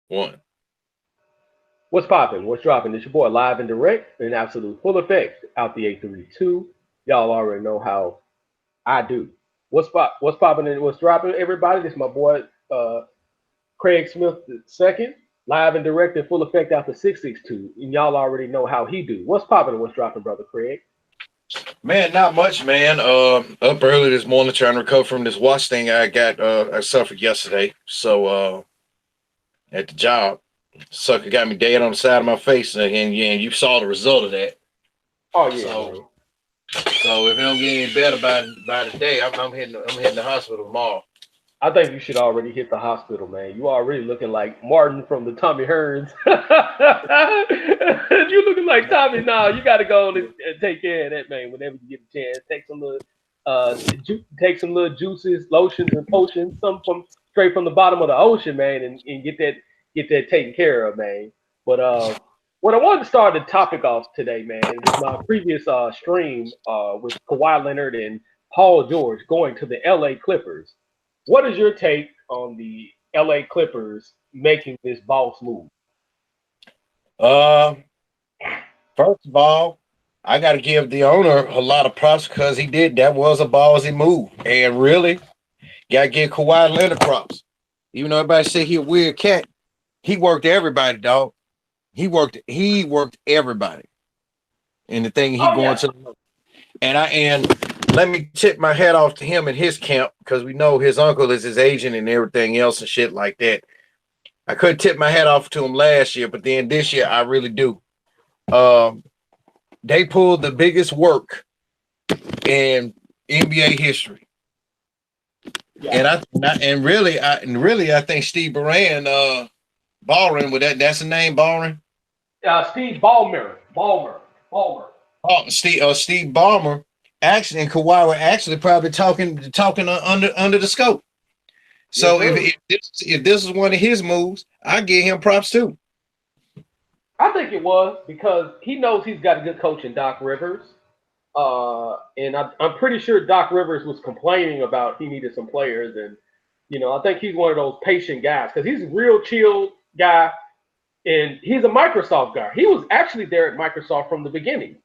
One. What's popping? What's dropping? It's your boy live and direct in absolute full effect out the 832. Y'all already know how I do. What's popping and what's dropping, everybody? This is my boy Craig Smith the second, live and direct in full effect out the 662. And y'all already know how he do. What's popping and what's dropping, brother Craig? Man, not much, man. Up early this morning trying to recover from this watch thing I suffered yesterday. So at the job, sucker got me dead on the side of my face, and you saw the result of that. Oh yeah, So man. so if it don't get any better by the day, I'm hitting the hospital tomorrow. I think you should already hit the hospital, man. You already looking like Martin from the Tommy Hearns. You looking like Tommy now. You got to go on and take care of that, man. Whenever you get a chance, take some little juices, lotions, and potions, some from straight from the bottom of the ocean, man, and get that taken care of, man. But what I wanted to start the topic off today, man, with my previous stream with Kawhi Leonard and Paul George going to the L.A. Clippers. What is your take on the LA Clippers making this boss move? Uh, First of all, I got to give the owner a lot of props because he did that was a ballsy move, and really got to give Kawhi Leonard props. Even though everybody say he a weird cat, he worked everybody, dog. He worked everybody. And the thing he Oh going yeah, to and let me tip my hat off to him and his camp because we know his uncle is his agent and everything else and shit like that. I couldn't tip my hat off to him last year, but then this year I really do. Um, they pulled the biggest work in NBA history, yeah. and I think Steve Ballmer with that's the name Ballmer. Steve Ballmer. Steve Ballmer actually and Kawhi were actually probably talking under the scope. Yes, So if, sir. if this is one of his moves, I give him props too. I think it was because he knows he's got a good coach in Doc Rivers. And I'm pretty sure Doc Rivers was complaining about he needed some players, and I think he's one of those patient guys because he's a real chill guy, and he's a Microsoft guy. He was actually there at Microsoft from the beginning,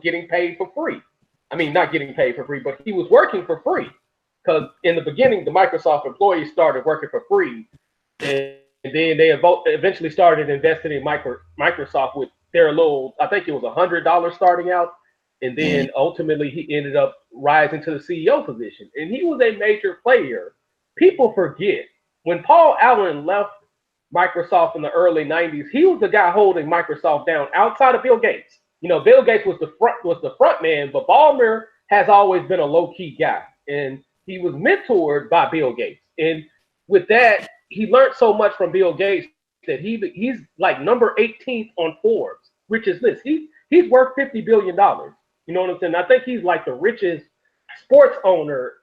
getting paid for free. I mean, not getting paid for free, but he was working for free because in the beginning, the Microsoft employees started working for free, and then they eventually started investing in Microsoft with their little. I think it was $100 starting out, and Mm. then ultimately he ended up rising to the CEO position, and he was a major player. People forget when Paul Allen left Microsoft in the early '90s. He was the guy holding Microsoft down outside of Bill Gates. Bill Gates was the front man, but Ballmer has always been a low key guy, and he was mentored by Bill Gates. And with that, he learned so much from Bill Gates that he's like number 18th on Forbes richest list. He's worth $50 billion. You know what I'm saying? I think he's like the richest sports owner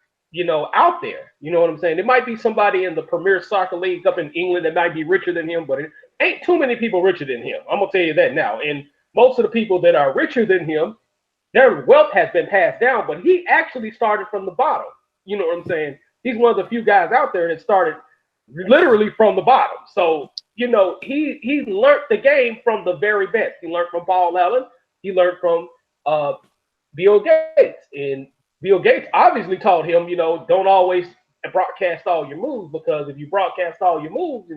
out there. You know what I'm saying? There might be somebody in the Premier Soccer League up in England that might be richer than him, but it ain't too many people richer than him. I'm gonna tell you that now. And most of the people that are richer than him, their wealth has been passed down, but he actually started from the bottom. You know what I'm saying? He's one of the few guys out there that started literally from the bottom. So he learned the game from the very best. He learned from Paul Allen. He learned from uh, Bill Gates, and Bill Gates obviously taught him, don't always broadcast all your moves because if you broadcast all your moves,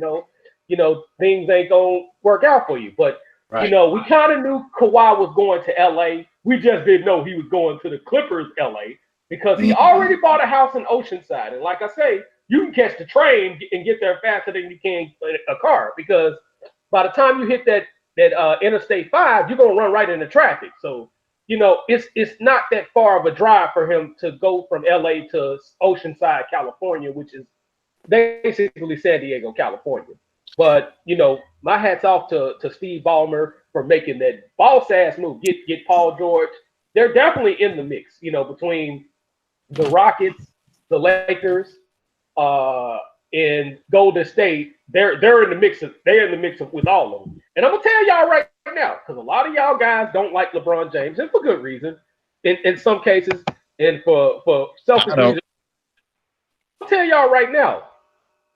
things ain't gonna work out for you. But Right. we kind of knew Kawhi was going to LA. We just didn't know he was going to the Clippers LA because he already Mhm. bought a house in Oceanside. And like I say, you can catch the train and get there faster than you can a car because by the time you hit that Interstate 5, you're gonna run right into traffic. So it's not that far of a drive for him to go from LA to Oceanside, California, which is basically San Diego, California. But my hat's off to Steve Ballmer for making that boss ass move. Get Paul George. They're definitely in the mix. Between the Rockets, the Lakers, uh, and Golden State. They're in the mix. They're in the mix with all of them. And I'm gonna tell y'all right now, because a lot of y'all guys don't like LeBron James, and for good reason. In some cases, and for selfish I reasons. don't. I'm gonna tell y'all right now.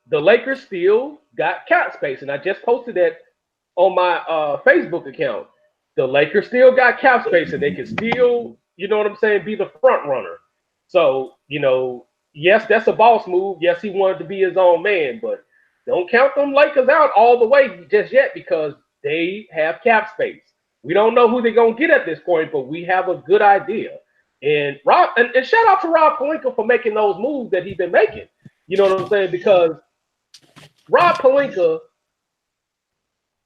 the Lakers still got cap space, and I just posted that on my Facebook account. The Lakers still got cap space, and they can still, you know what I'm saying, be the front runner. So, yes, that's a boss move. Yes, he wanted to be his own man, but don't count them Lakers out all the way just yet because they have cap space. We don't know who they're gonna get at this point, but we have a good idea. And Rob, and shout out to Rob Pelinka for making those moves that he's been making. You know what I'm saying? Because Rob Pelinka,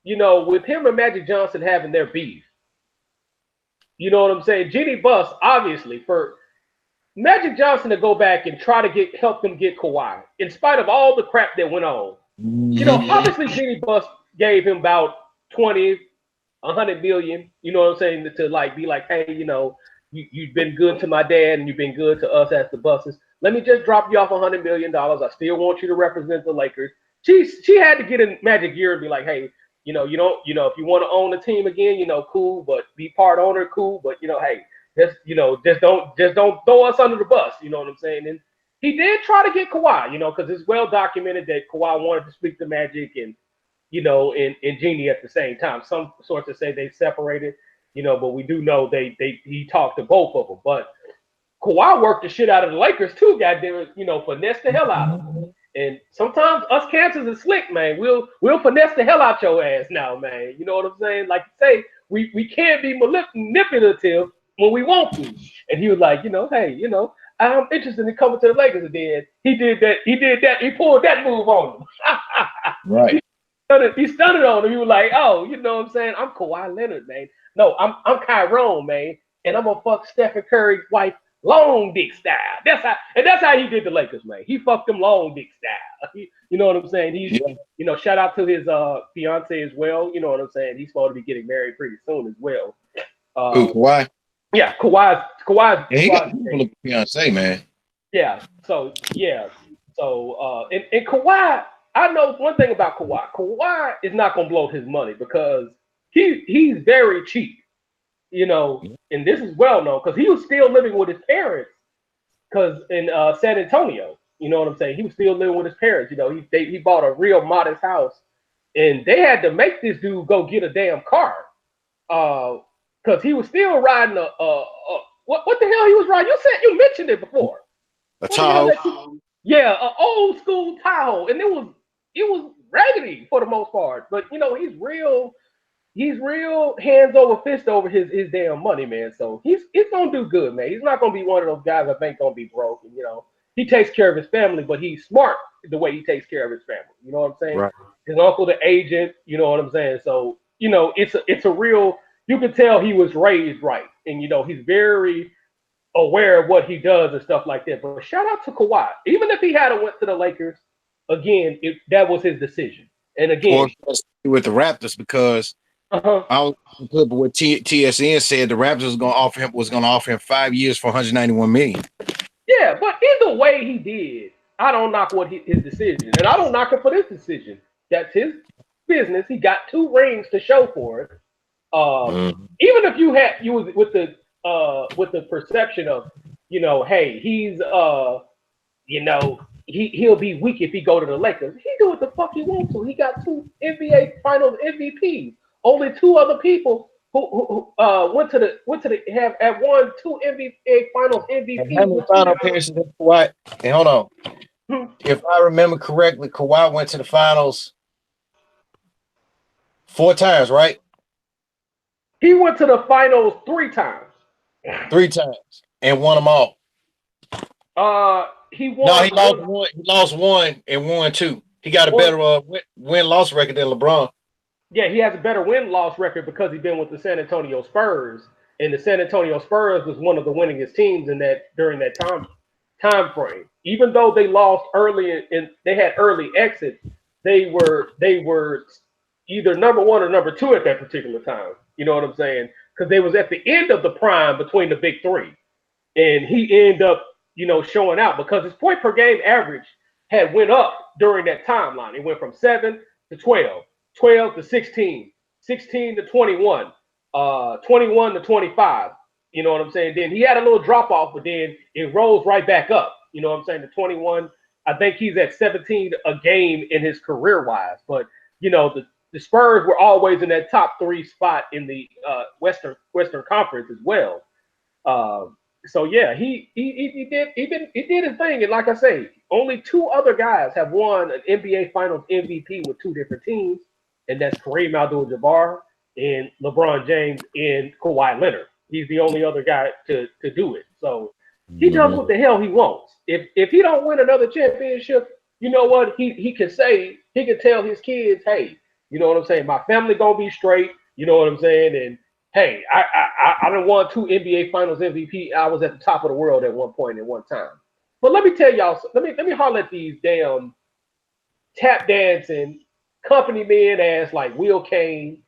with him and Magic Johnson having their beef, you know what I'm saying? Jeanie Buss, obviously, for Magic Johnson to go back and try to help them get Kawhi, in spite of all the crap that went on. Obviously Jeanie Buss gave him about 20, 100 million, you know what I'm saying, to like be like, hey, you've been good to my dad and you've been good to us as the Busses. Let me just drop you off $100 million. I still want you to represent the Lakers. She had to get in Magic gear and be like, hey, you don't, if you want to own the team again, cool, but be part owner, cool, but hey, just don't throw us under the bus, you know what I'm saying? And he did try to get Kawhi, because it's well documented that Kawhi wanted to speak to Magic and and Jeanie at the same time. Some sources say they separated, but we do know he talked to both of them. But Kawhi worked the shit out of the Lakers too, goddamn it, finesse the hell out of them. And sometimes us cancers are slick, man. We'll finesse the hell out your ass now, man. You know what I'm saying? Like you say, we can't be manipulative when we want to. And he was like, hey, I'm interested in coming to the Lakers. And then he did that. He pulled that move on him. Right. He stunned on him. He was like, oh, you know what I'm saying? I'm Kawhi Leonard, man. No, I'm Kyron, man. And I'm going to fuck Stephen Curry's wife long dick style. That's how he did the Lakers, man. He fucked them long dick style. You know what I'm saying? He's, shout out to his fiance as well. You know what I'm saying? He's supposed to be getting married pretty soon as well. Kawhi? Yeah, Kawhi's. Yeah, he got a fiance, man. Yeah. So, and Kawhi, I know one thing about Kawhi. Kawhi is not going to blow his money because he's very cheap, and this is well known because he was still living with his parents because in San Antonio, you know what I'm saying? He was still living with his parents. He bought a real modest house and they had to make this dude go get a damn car because he was still riding what the hell he was riding? You mentioned it before. A Tahoe. Yeah, an old school Tahoe. And it was raggedy for the most part, but he's real hands over fist over his damn money, man. So he's gonna do good, man. He's not gonna be one of those guys I think gonna be broke. And, he takes care of his family, but he's smart the way he takes care of his family. You know what I'm saying? Right. His uncle, the agent. You know what I'm saying? So it's a real. You can tell he was raised right, and he's very aware of what he does and stuff like that. But shout out to Kawhi. Even if he had went to the Lakers, again, that was his decision. And again, with the Raptors, because I was with what TSN said, the Raptors was going to offer him 5 years for $191 million. Yeah, but either way he did, I don't knock his decision, and I don't knock him for this decision. That's his business. He got 2 rings to show for it. Even if you was with the perception of, hey, he's he'll be weak if he go to the Lakers. He do what the fuck he wants to. He got 2 NBA Finals MVPs. Only 2 other people who went to have won 2 NBA Finals MVPs. How many final appearances did Kawhi? And hold on, if I remember correctly, Kawhi went to the finals 4 times, right? He went to the finals 3 times. 3 times and won them all. He won. No, he lost one. He lost 1 and won 2. He got a better win-loss record than LeBron. Yeah, he has a better win-loss record because he's been with the San Antonio Spurs, and the San Antonio Spurs was one of the winningest teams during that time frame. Even though they lost early and they had early exits, they were either number 1 or number 2 at that particular time. You know what I'm saying? Because they was at the end of the prime between the big 3, and he ended up showing out because his point per game average had went up during that timeline. It went from 7 to 12. 12 to 16, 16 to 21, 21 to 25. You know what I'm saying? Then he had a little drop off, but then it rose right back up. You know what I'm saying? To 21 I think he's at 17 a game in his career wise. But the Spurs were always in that top 3 spot in the Western Conference as well. So yeah, he did his thing, and like I say, only 2 other guys have won an NBA Finals MVP with 2 different teams, and that's Kareem Abdul-Jabbar and LeBron James and Kawhi Leonard. He's the only other guy to do it. So he does what the hell he wants. If he don't win another championship, you know what? He can tell his kids, hey, you know what I'm saying? My family gonna be straight. You know what I'm saying? And hey, I done won 2 NBA Finals MVP. I was at the top of the world at one point at one time. But let me tell y'all, let me holler at these damn tap dancing company men ass like Will Kane,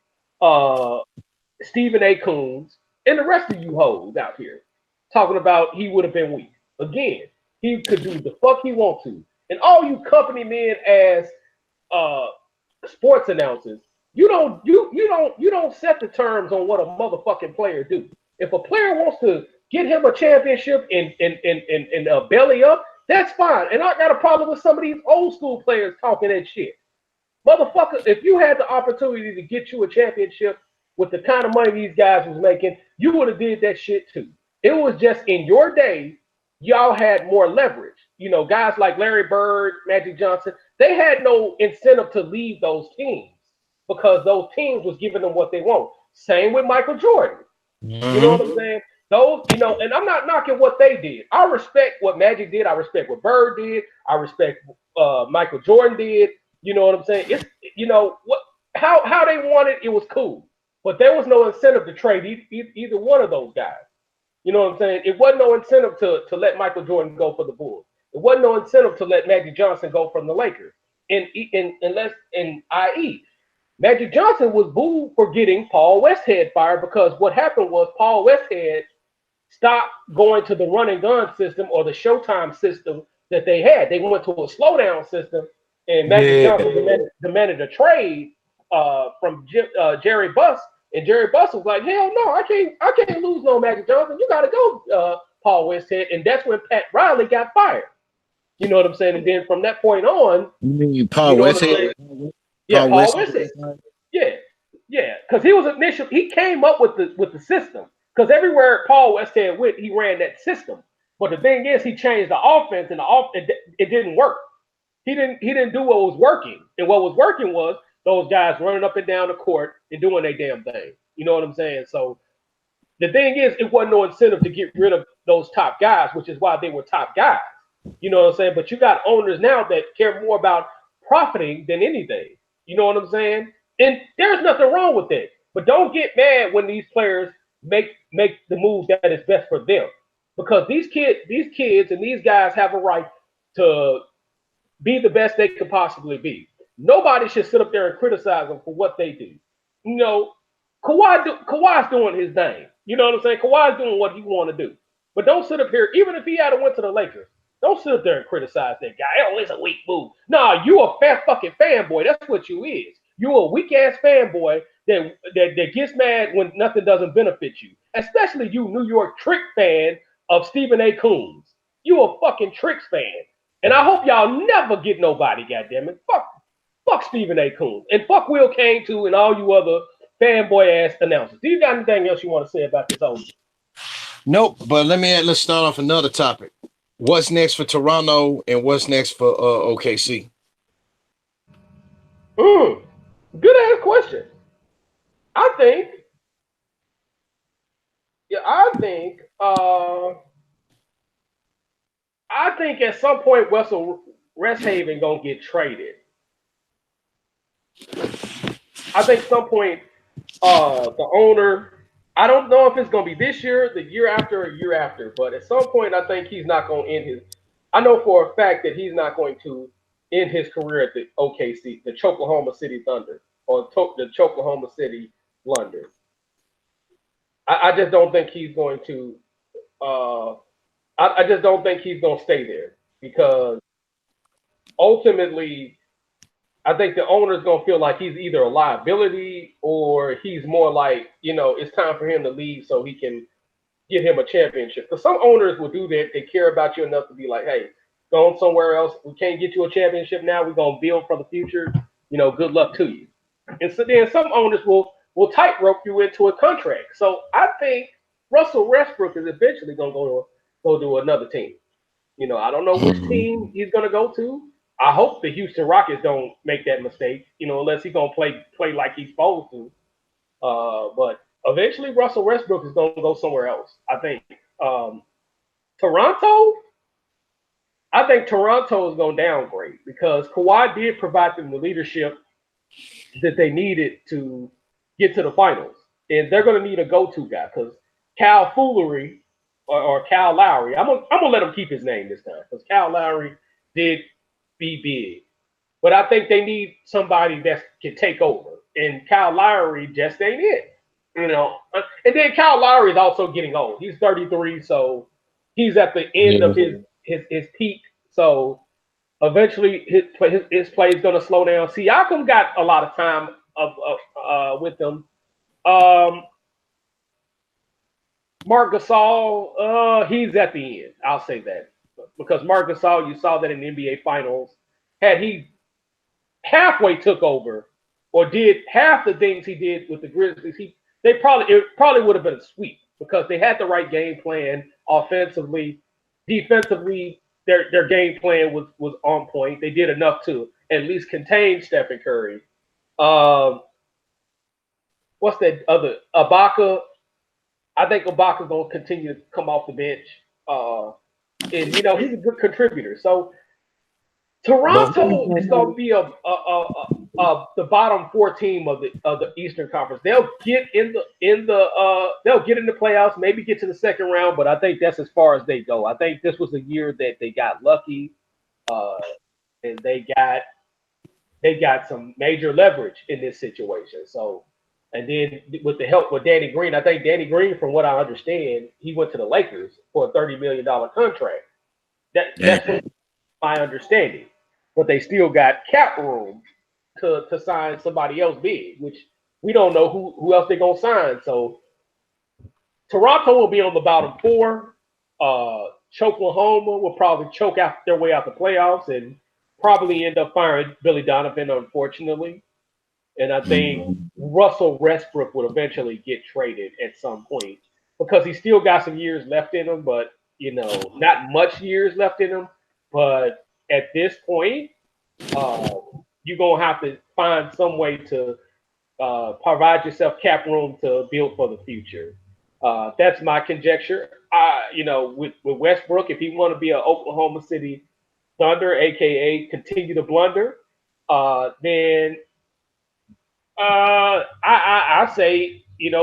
Stephen A. Coons, and the rest of you hoes out here talking about he would have been weak. Again, he could do the fuck he want to. And all you company men as sports announcers, you don't set the terms on what a motherfucking player do. If a player wants to get him a championship and belly up, that's fine. And I got a problem with some of these old school players talking that shit. Motherfucker, if you had the opportunity to get you a championship with the kind of money these guys was making, you would have did that shit too. It was just in your day, y'all had more leverage. Guys like Larry Bird, Magic Johnson, they had no incentive to leave those teams because those teams was giving them what they want. Same with Michael Jordan. You know what I'm saying? Those, and I'm not knocking what they did. I respect what Magic did. I respect what Bird did. I respect Michael Jordan did. You know what I'm saying? It's how they wanted it was cool, but there was no incentive to trade either one of those guys. You know what I'm saying? It wasn't no incentive to let Michael Jordan go for the Bulls. It wasn't no incentive to let Magic Johnson go from the Lakers. I.e., Magic Johnson was booed for getting Paul Westhead fired because what happened was Paul Westhead stopped going to the run and gun system or the Showtime system that they had. They went to a slowdown system, and Magic Johnson demanded a trade from Jerry Buss. And Jerry Buss was like, hell no, I can't lose no Magic Johnson. You got to go, Paul Westhead. And that's when Pat Riley got fired. You know what I'm saying? And then from that point on, Paul Westhead? Yeah, Paul Westhead. Yeah. Because he came up with the system. Because everywhere Paul Westhead went, he ran that system. But the thing is, he changed the offense, and it didn't work. He didn't do what was working, and what was working was those guys running up and down the court and doing their damn thing. You know what I'm saying? So the thing is, it wasn't no incentive to get rid of those top guys, which is why they were top guys. You know what I'm saying? But you got owners now that care more about profiting than anything. You know what I'm saying? And there's nothing wrong with that. But don't get mad when these players make the move that is best for them. Because these kids and these guys have a right to be the best they could possibly be. Nobody should sit up there and criticize them for what they do. Kawhi's doing his thing. You know what I'm saying? Kawhi's doing what he want to do. But don't sit up here, even if he had went to the Lakers, don't sit up there and criticize that guy. Oh, it's a weak move. Nah, you a fucking fanboy. That's what you is. You a weak ass fanboy that gets mad when nothing doesn't benefit you. Especially you, New York Trick fan of Stephen A. Coons. You a fucking Tricks fan. And I hope y'all never get nobody, goddammit. Fuck Stephen A. Coons. And fuck Will Kane too and all you other fanboy ass announcers. Do you got anything else you want to say about this whole? Nope, but let's start off another topic. What's next for Toronto and what's next for OKC? Good ass question. I think at some point Russell Westhaven gonna get traded. I think some point the owner, I don't know if it's gonna be this year, the year after, or year after, but at some point I think he's not gonna end his. I know for a fact that he's not going to end his career at the OKC, the Choklahoma City Thunder, or the Choklahoma City Blunder. I just don't think he's going to. I just don't think he's going to stay there because ultimately, I think the owner's going to feel like he's either a liability or he's more like, it's time for him to leave so he can get him a championship. Because some owners will do that. They care about you enough to be like, hey, going somewhere else. We can't get you a championship now. We're gonna build for the future. Good luck to you. And so then some owners will tightrope you into a contract. So I think Russell Westbrook is eventually gonna go to another team. I don't know which team he's gonna go to. I hope the Houston Rockets don't make that mistake. Unless he's gonna play like he's supposed to. But eventually Russell Westbrook is gonna go somewhere else. I think. Toronto. I think Toronto is going to downgrade because Kawhi did provide them the leadership that they needed to get to the finals. And they're going to need a go-to guy because Kyle Foolery or Kyle Lowry, I'm gonna let him keep his name this time because Kyle Lowry did be big. But I think they need somebody that can take over. And Kyle Lowry just ain't it. And then Kyle Lowry is also getting old. He's 33, so he's at the end of his peak. So eventually his play is going to slow down. Siakam got a lot of time with them. Marc Gasol, he's at the end. I'll say that because Marc Gasol, you saw that in the NBA Finals. Had he halfway took over or did half the things he did with the Grizzlies, it probably would have been a sweep because they had the right game plan offensively, defensively. Their game plan was on point. They did enough to at least contain Stephen Curry. What's that other Ibaka? I think Ibaka's gonna continue to come off the bench, and he's a good contributor. So Toronto is going to be the bottom 4 team of the Eastern Conference. They'll get in the playoffs, maybe get to the second round, but I think that's as far as they go. I think this was a year that they got lucky, and they got some major leverage in this situation. So, and then with the help with Danny Green, I think Danny Green, from what I understand, he went to the Lakers for a $30 million contract. That's what my understanding. But they still got cap room to sign somebody else big, which we don't know who else they're gonna sign. So Toronto will be on the bottom 4. Oklahoma will probably choke out their way out the playoffs and probably end up firing Billy Donovan, unfortunately. And I think Russell Westbrook would eventually get traded at some point because he's still got some years left in him, but not much years left in him. But at this point, you're going to have to find some way to provide yourself cap room to build for the future. That's my conjecture. With Westbrook, if he want to be an Oklahoma City Thunder, a.k.a. continue to blunder, then I say,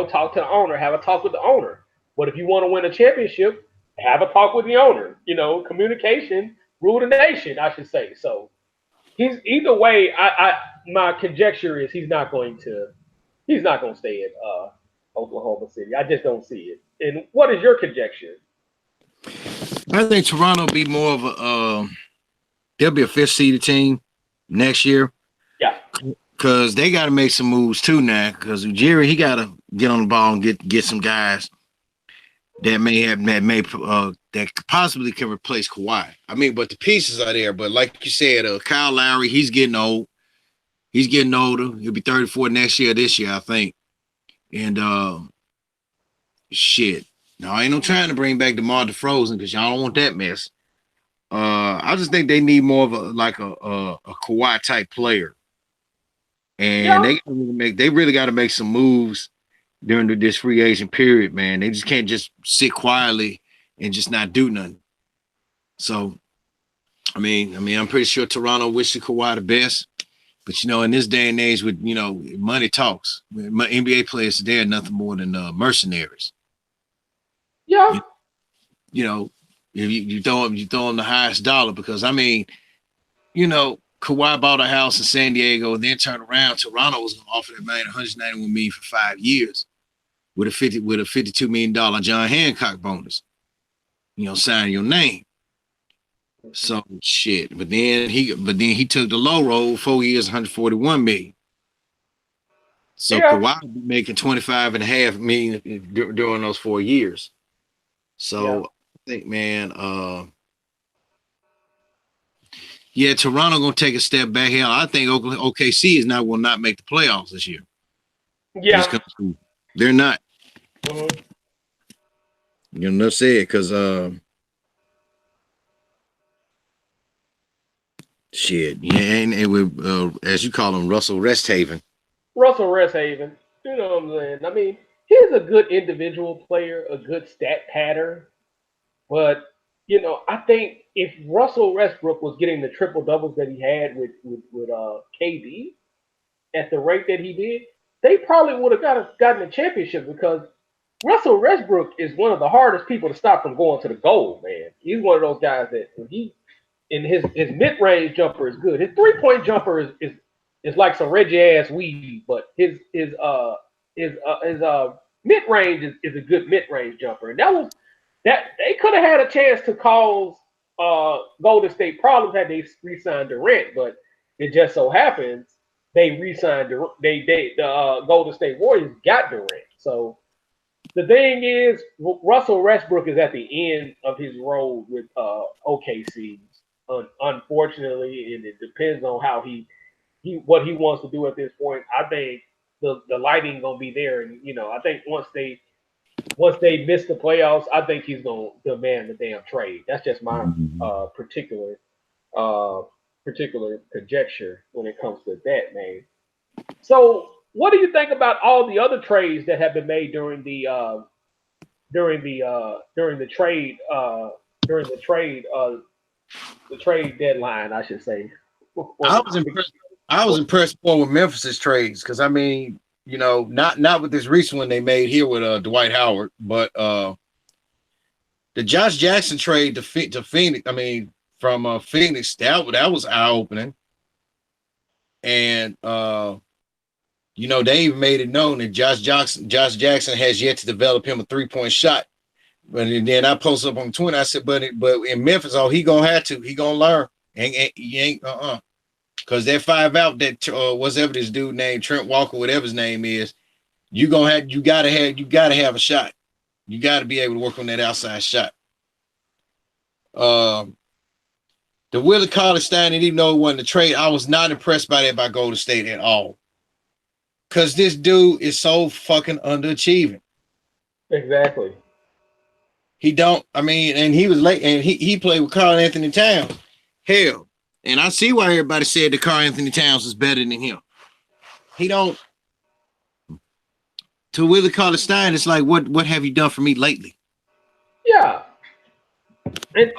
talk to the owner, have a talk with the owner. But if you want to win a championship, have a talk with the owner. Communication rule the nation, I should say. So he's either way. My conjecture is he's not going to stay in Oklahoma City. I just don't see it. And what is your conjecture? I think Toronto will be more of a they'll be a 5th seeded team next year. Yeah, because they got to make some moves too now. Because Jerry, he got to get on the ball and get some guys that possibly can replace Kawhi. I mean, but the pieces are there. But like you said, Kyle Lowry, he's getting old. He's getting older. He'll be 34 next year, this year, I think. And shit. Now, I ain't no trying to bring back DeMar DeRozan because y'all don't want that mess. I just think they need more of a Kawhi type player. And they really got to make some moves during this free agent period, man. They just can't just sit quietly and just not do nothing. So, I mean, I'm pretty sure Toronto wishes Kawhi the best. But, in this day and age with, money talks. NBA players today are nothing more than mercenaries. Yeah. If you throw them the highest dollar because, Kawhi bought a house in San Diego and then turned around. Toronto was going to offer that man $191 million for 5 years with a $52 million John Hancock bonus. Sign your name. So shit. But then he took the low road, 4 years, $141 million. So Kawhi would be making $25.5 million during those 4 years. So I think, man, Yeah, Toronto gonna take a step back here. I think OKC will not make the playoffs this year. Yeah. They're not. Mm-hmm. You know, say it because shit, yeah, and with as you call him, Russell Resthaven. Russell Westhaven. You know what I'm saying? I mean, he's a good individual player, a good stat pattern. But I think if Russell Westbrook was getting the triple doubles that he had with KD at the rate that he did, they probably would have gotten a championship because Russell Westbrook is one of the hardest people to stop from going to the goal, man. He's one of those guys that when he and his mid range jumper is good. His 3-point jumper is like some Reggie ass weed, but his mid range is a good mid range jumper, and that they could have had a chance to cause Golden State problems had they re-signed Durant, but it just so happens they re-signed the Golden State Warriors got Durant. So the thing is, Russell Westbrook is at the end of his road with OKC, unfortunately, and it depends on how he what he wants to do at this point. I think the lighting gonna be there, and I think once they miss the playoffs, I think he's gonna demand the damn trade. That's just my particular uh, particular conjecture when it comes to that, man. So, what do you think about all the other trades that have been made during the trade deadline, I should say? I was impressed. I was impressed more with Memphis's trades because I mean, not with this recent one they made here with Dwight Howard, but the Josh Jackson trade to Phoenix. I mean, from Phoenix, that was eye opening, and they even made it known that Josh Jackson has yet to develop him a 3-point shot. But then I posted up on Twitter. I said, but in Memphis, he gonna have to. He gonna learn. He ain't because that 5 out that whatever this dude named Trent Walker, whatever his name is, you gotta have a shot. You gotta be able to work on that outside shot. The Willie Cauley-Stein, and even though it wasn't a trade, I was not impressed by that by Golden State at all. Cause this dude is so fucking underachieving. Exactly. He don't. I mean, and he was late, and he played with Karl Anthony Towns. Hell, and I see why everybody said that Karl Anthony Towns is better than him. He don't. To Willie Cauley-Stein, it's like, what have you done for me lately? Yeah. And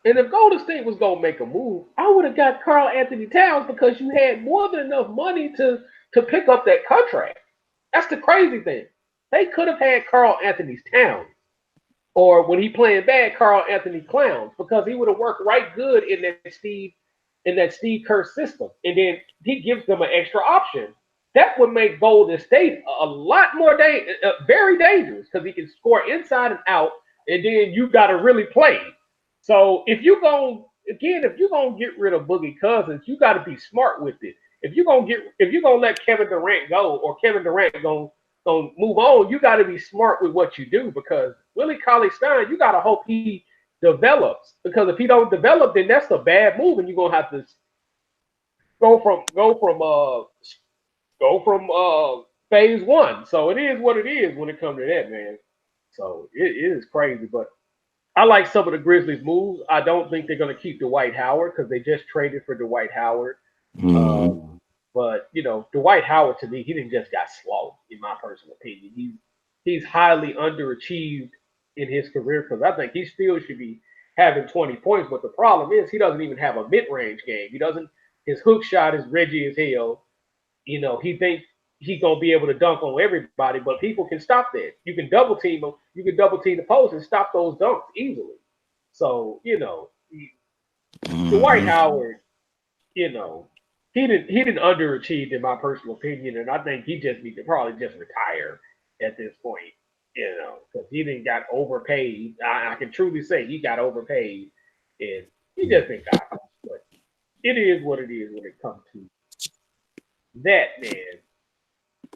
if Golden State was gonna make a move, I would have got Karl Anthony Towns because you had more than enough money to pick up that contract. That's the crazy thing. They could have had Karl Anthony Towns, or when he playing bad, Karl Anthony Clowns, because he would have worked right good in that Steve Kerr system. And then he gives them an extra option. That would make Golden State a lot more very dangerous because he can score inside and out, and then you got to really play. So if you're gonna get rid of Boogie Cousins, you got to be smart with it. If you're gonna let Kevin Durant go, or Kevin Durant gonna move on, you got to be smart with what you do, because Willie Cauley-Stein, you got to hope he develops, because if he don't develop, then that's a bad move, and you're gonna have to go from phase one. So it is what it is when it comes to that, man. So it is crazy, but I like some of the Grizzlies' moves. I don't think they're going to keep Dwight Howard because they just traded for Dwight Howard. But Dwight Howard, to me, he didn't just got slow, in my personal opinion. He's highly underachieved in his career, because I think he still should be having 20 points. But the problem is he doesn't even have a mid-range game. His hook shot is Reggie as hell. He thinks he's gonna be able to dunk on everybody, but people can stop that. You can double team him. You can double team the post and stop those dunks easily. So Dwight Howard, he didn't underachieve, in my personal opinion, and I think he just need to probably just retire at this point. Because he didn't got overpaid. I can truly say he got overpaid, and he just didn't got it. But it is what it is when it comes to that, man.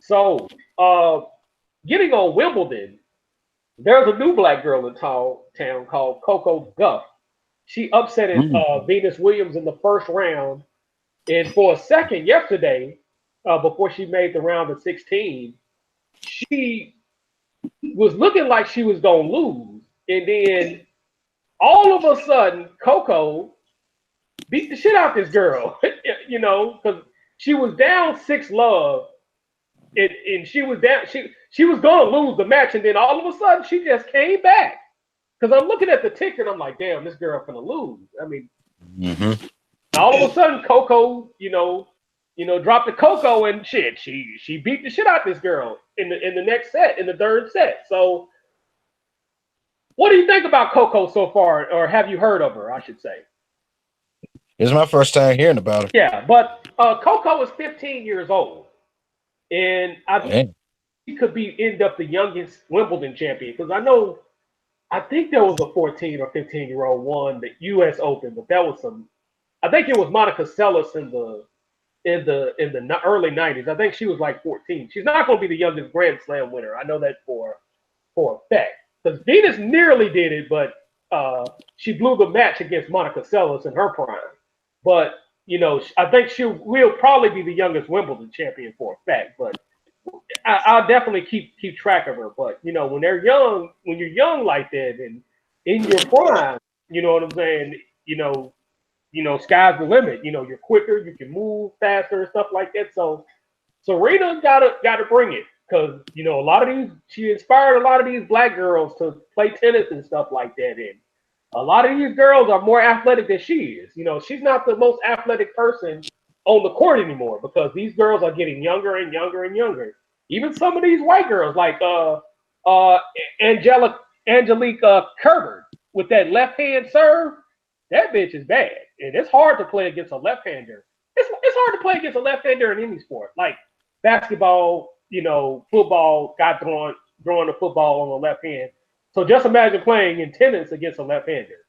So, getting on Wimbledon, there's a new black girl in town called Coco Gauff. She upsetted Venus Williams in the first round, and for a second yesterday, before she made the round of 16, she was looking like she was gonna lose, and then all of a sudden, Coco beat the shit out this girl, because she was down 6-love, and she was down. She was gonna lose the match, and then all of a sudden, she just came back. Because I'm looking at the ticker, and I'm like, damn, this girl gonna lose. I mean, all of a sudden, Coco, dropped the Coco and shit. She beat the shit out this girl in the next set, in the third set. So, what do you think about Coco so far, or have you heard of her? I should say. It's my first time hearing about it. Yeah, but Coco is 15 years old, and I think she could end up the youngest Wimbledon champion, because I think there was a 14 or 15-year-old won the U.S. Open, but that was I think it was Monica Seles in the early 90s. I think she was like 14. She's not going to be the youngest Grand Slam winner. I know that for a fact. Because Venus nearly did it, but she blew the match against Monica Seles in her prime. But, I think she will probably be the youngest Wimbledon champion for a fact. But I'll definitely keep track of her. But, when they're young, when you're young like that and in your prime, you know what I'm saying? Sky's the limit. You're quicker, you can move faster and stuff like that. So Serena gotta bring it, because she inspired a lot of these black girls to play tennis and stuff like that. And a lot of these girls are more athletic than she is. She's not the most athletic person on the court anymore, because these girls are getting younger and younger and younger. Even some of these white girls, like Angelique Kerber, with that left hand serve, that bitch is bad, and it's hard to play against a left-hander. It's hard to play against a left-hander in any sport, like basketball, football. Got throwing the football on the left hand. So just imagine playing in tennis against a left-hander.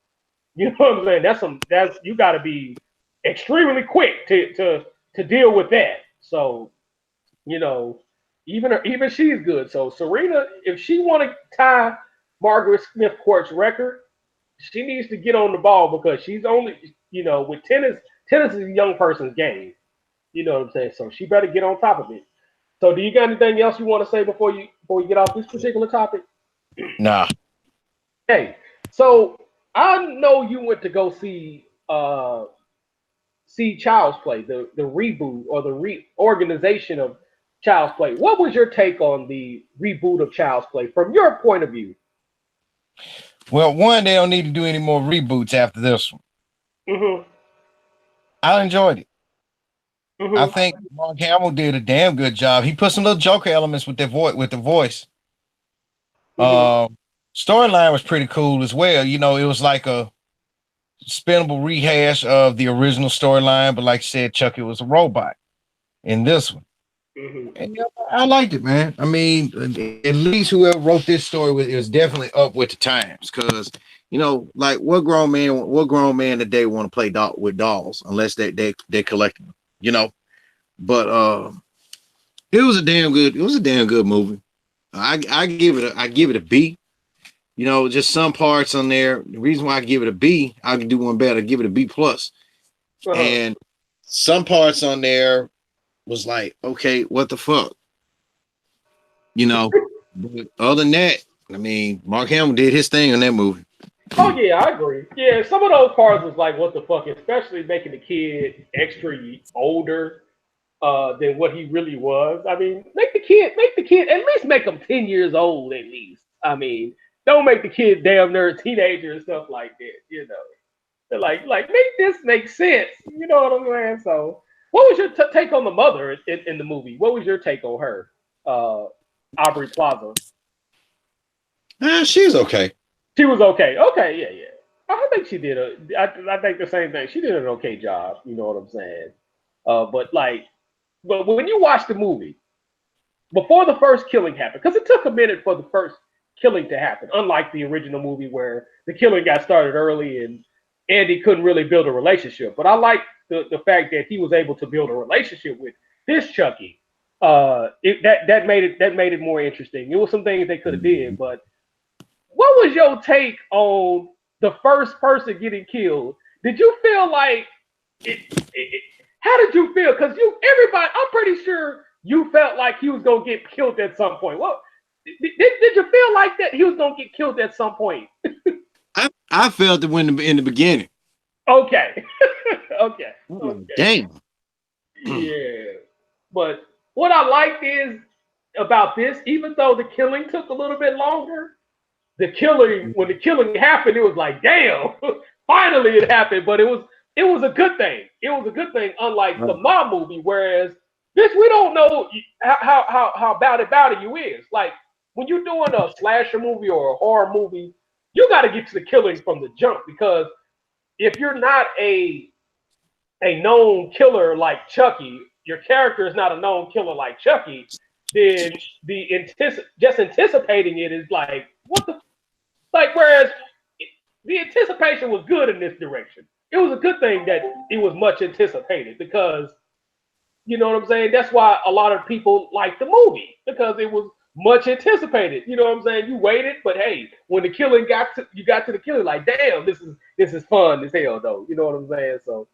You know what I'm saying? That's you got to be extremely quick to deal with that. So, even she's good. So Serena, if she want to tie Margaret Smith Court's record, she needs to get on the ball, because she's only, with tennis is a young person's game. You know what I'm saying? So she better get on top of it. So do you got anything else you want to say before we get off this particular topic? Nah. Hey, so I know you went to go see Child's Play, the reboot or the reorganization of Child's Play. What was your take on the reboot of Child's Play from your point of view? Well, one, they don't need to do any more reboots after this one. Mm-hmm. I enjoyed it. Mm-hmm. I think Mark Hamill did a damn good job. He put some little Joker elements with the voice. Mm-hmm. Storyline was pretty cool as well. It was like a spinnable rehash of the original storyline, but like I said, Chucky was a robot in this one. Mm-hmm. And I liked it, man. I mean, at least whoever wrote this story was definitely up with the times, because like what grown man today want to play with dolls unless they collect them, But it was a damn good movie. I give it a B. Just some parts on there. The reason why I give it a B, I can do one better. I give it a B plus. And some parts on there was like, okay, what the fuck? But other than that, I mean, Mark Hamill did his thing on that movie. Oh yeah, I agree. Yeah, some of those parts was like, what the fuck, especially making the kid extra older than what he really was. I mean, make the kid at least make him 10 years old at least. I mean, don't make the kid damn near a teenager and stuff like that. Like make this make sense. You know what I'm saying? So, what was your take on the mother in the movie? What was your take on her, Aubrey Plaza? She was okay. She was okay. Okay, yeah. I think she did I think the same thing. She did an okay job. You know what I'm saying? But when you watch the movie, before the first killing happened, because it took a minute for the first killing to happen, unlike the original movie where the killing got started early and Andy couldn't really build a relationship. But I like the fact that he was able to build a relationship with this Chucky. That made it more interesting. It was some things they could have did, but what was your take on the first person getting killed, did you feel like how did you feel? Because everybody, I'm pretty sure you felt like he was gonna get killed at some point. Well, did you feel like that he was gonna get killed at some point? I felt it when in the beginning. Okay. Okay. Damn. Yeah. But what I liked is about this, even though the killing took a little bit longer, when the killing happened, it was like, damn, finally it happened. But it was a good thing. It was a good thing, unlike the mob movie, whereas this we don't know how bad you is. Like when you're doing a slasher movie or a horror movie, you got to get to the killing from the jump, because if you're not a known killer like Chucky, your character is not a known killer like Chucky, then just anticipating it is like, what the, like, whereas the anticipation was good in this direction. It was a good thing that it was much anticipated, because you know what I'm saying? That's why a lot of people like the movie, because it was much anticipated. You know what I'm saying? You waited, but hey, when the killing got to the killing, like, damn, this is fun as hell though. You know what I'm saying? So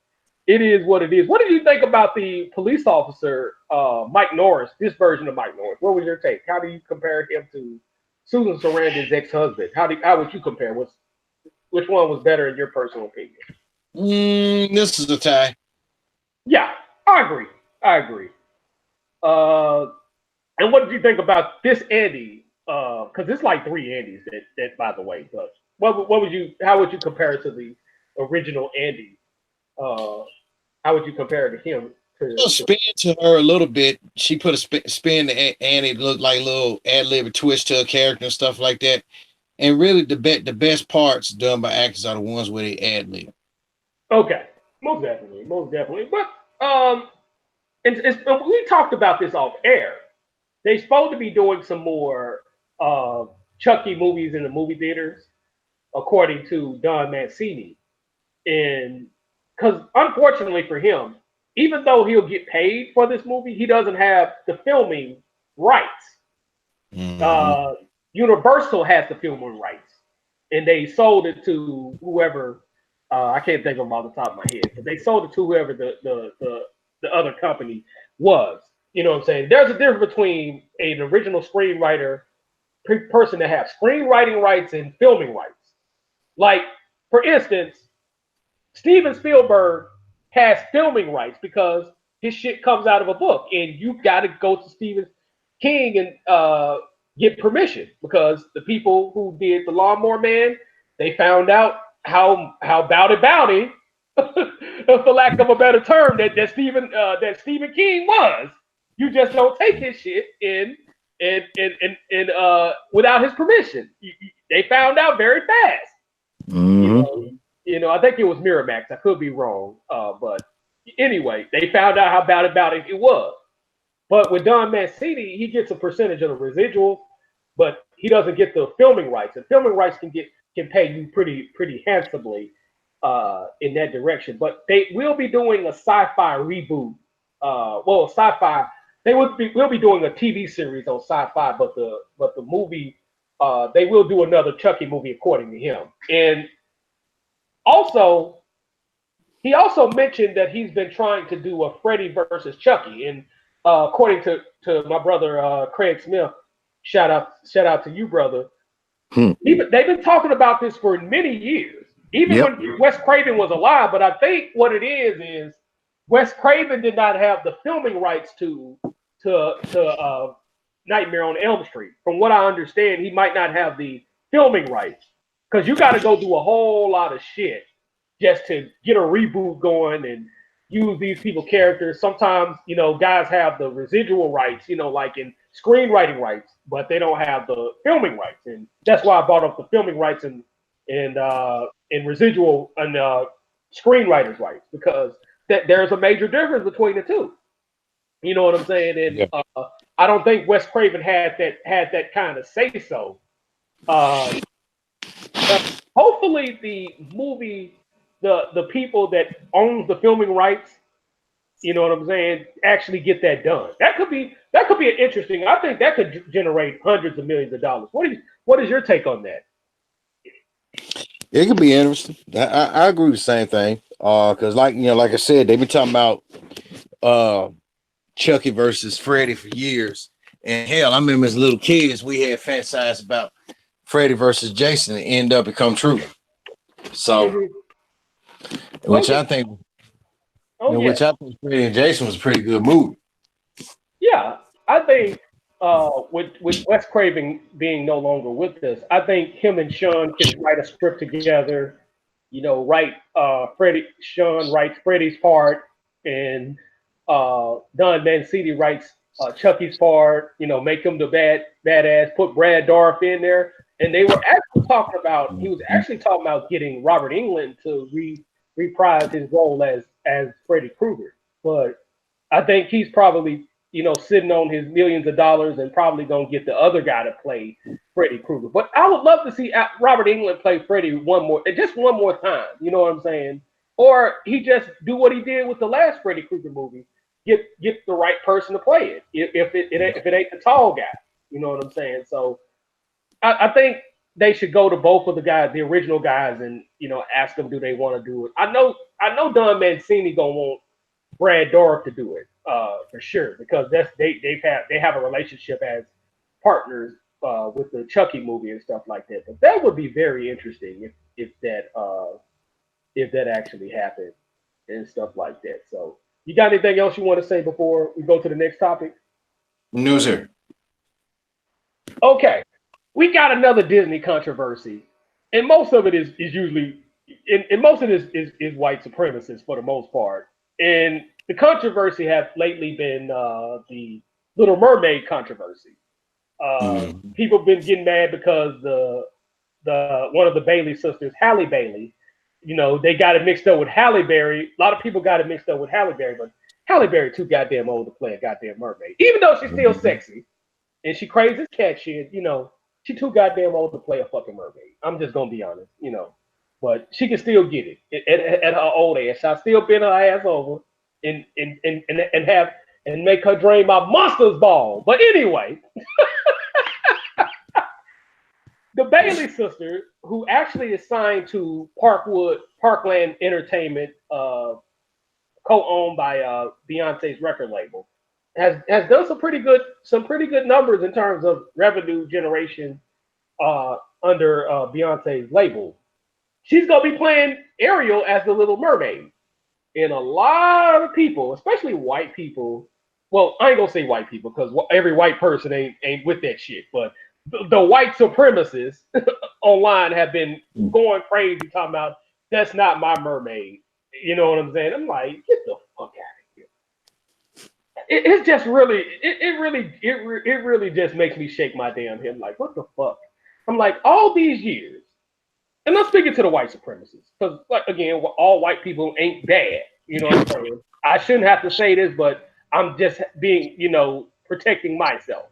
it is what it is. What did you think about the police officer, Mike Norris, this version of Mike Norris? What was your take? How do you compare him to Susan Sarandon's ex-husband? How would you compare? Which one was better in your personal opinion? This is a tie. Yeah, I agree. And what did you think about this Andy? Because it's like 3 Andys that by the way. But how would you compare it to the original Andy? How would you compare it to him? Spin to her a little bit. She put a spin to Annie, looked like a little ad-lib twist to her character and stuff like that. And really, the best parts done by actors are the ones where they ad-lib. Okay, most definitely. But and we talked about this off air. They're supposed to be doing some more Chucky movies in the movie theaters, according to Don Mancini. And because unfortunately for him, even though he'll get paid for this movie, he doesn't have the filming rights. Mm-hmm. Universal has the filming rights, and they sold it to whoever. I can't think of them off the top of my head, but they sold it to whoever the other company was. You know what I'm saying? There's a difference between an original screenwriter person that has screenwriting rights and filming rights. Like, for instance, Steven Spielberg has filming rights because his shit comes out of a book, and you got to go to Stephen King and get permission, because the people who did The Lawnmower Man, they found out how bowdy, for lack of a better term, that Stephen King was. You just don't take his shit in without his permission. They found out very fast. Mm-hmm. You know, I think it was Miramax. I could be wrong, but anyway, they found out how bad it was. But with Don Mancini, he gets a percentage of the residuals, but he doesn't get the filming rights. And filming rights can pay you pretty handsomely in that direction. But they will be doing a sci-fi reboot. Sci-fi. They will be doing a TV series on sci-fi, but the movie they will do another Chucky movie according to him. And also, he also mentioned that he's been trying to do a Freddy versus Chucky, and according to my brother Craig Smith, shout out to you, brother. They've been talking about this for many years, even when Wes Craven was alive. But I think what it is Wes Craven did not have the filming rights to Nightmare on Elm Street. From what I understand, he might not have the filming rights, because you got to go do a whole lot of shit just to get a reboot going and use these people characters. Sometimes, guys have the residual rights, like in screenwriting rights, but they don't have the filming rights. And that's why I brought up the filming rights and residual and screenwriters rights, because there's a major difference between the two. You know what I'm saying? And I don't think Wes Craven had that kind of say so. Hopefully the movie, the people that owns the filming rights, you know what I'm saying, actually get that done. That could be an interesting. I think that could generate hundreds of millions of dollars. What is your take on that? It could be interesting. I agree with the same thing. Because like I said, they've been talking about uh Chucky versus Freddy for years. And hell, I remember as little kids, we had fantasized about Freddy versus Jason and end up become true. So, Mhm. Oh which yeah, I think, oh yeah, which I think Freddy and Jason was a pretty good movie. yeah. I think with Wes Craven being no longer with us, I think him and Sean can write a script together. You know, write Freddie. Sean writes Freddie's part, and Don Mancini writes Chucky's part. You know, make him the badass. Put Brad Dourif in there, and they were actually talking about. He was actually talking about getting Robert Englund to reprise his role as Freddy Krueger, but I think he's probably, sitting on his millions of dollars and probably gonna get the other guy to play Freddy Krueger. But I would love to see Robert Englund play Freddy just one more time. You know what I'm saying? Or he just do what he did with the last Freddy Krueger movie, get the right person to play it. If it ain't the tall guy, you know what I'm saying? So I think they should go to both of the guys, the original guys, and ask them do they want to do it. I know Don Mancini gonna want Brad Dourif to do it for sure because they have a relationship as partners with the Chucky movie and stuff like that. But that would be very interesting if that actually happened and stuff like that. So you got anything else you want to say before we go to the next topic? No, sir. Okay, we got another Disney controversy, and most of it is usually, and most of this is white supremacists for the most part. And the controversy has lately been the Little Mermaid controversy. Mhm. People have been getting mad because the one of the Bailey sisters, Halle Bailey, they got it mixed up with Halle Berry. A lot of people got it mixed up with Halle Berry, but Halle Berry too goddamn old to play a goddamn mermaid, even though she's still sexy and she crazy as cat shit. She too goddamn old to play a fucking mermaid. I'm just gonna be honest. But she can still get it at her old age. I'll still bend her ass over and make her drain my monsters ball. But anyway, the Bailey sister, who actually is signed to Parkland Entertainment, co-owned by Beyonce's record label, has done some pretty good numbers in terms of revenue generation under Beyonce's label. She's gonna be playing Ariel as the Little Mermaid, and a lot of people, especially white people. Well, I ain't gonna say white people because every white person ain't with that shit. But the white supremacists online have been going crazy talking about that's not my mermaid. You know what I'm saying? I'm like, get the fuck out of here. It's just really, it really just makes me shake my damn head. Like, what the fuck? I'm like, all these years, and I'm speaking to the white supremacists because, like, again, all white people ain't bad. You know what I'm saying? I shouldn't have to say this, but I'm just being, protecting myself.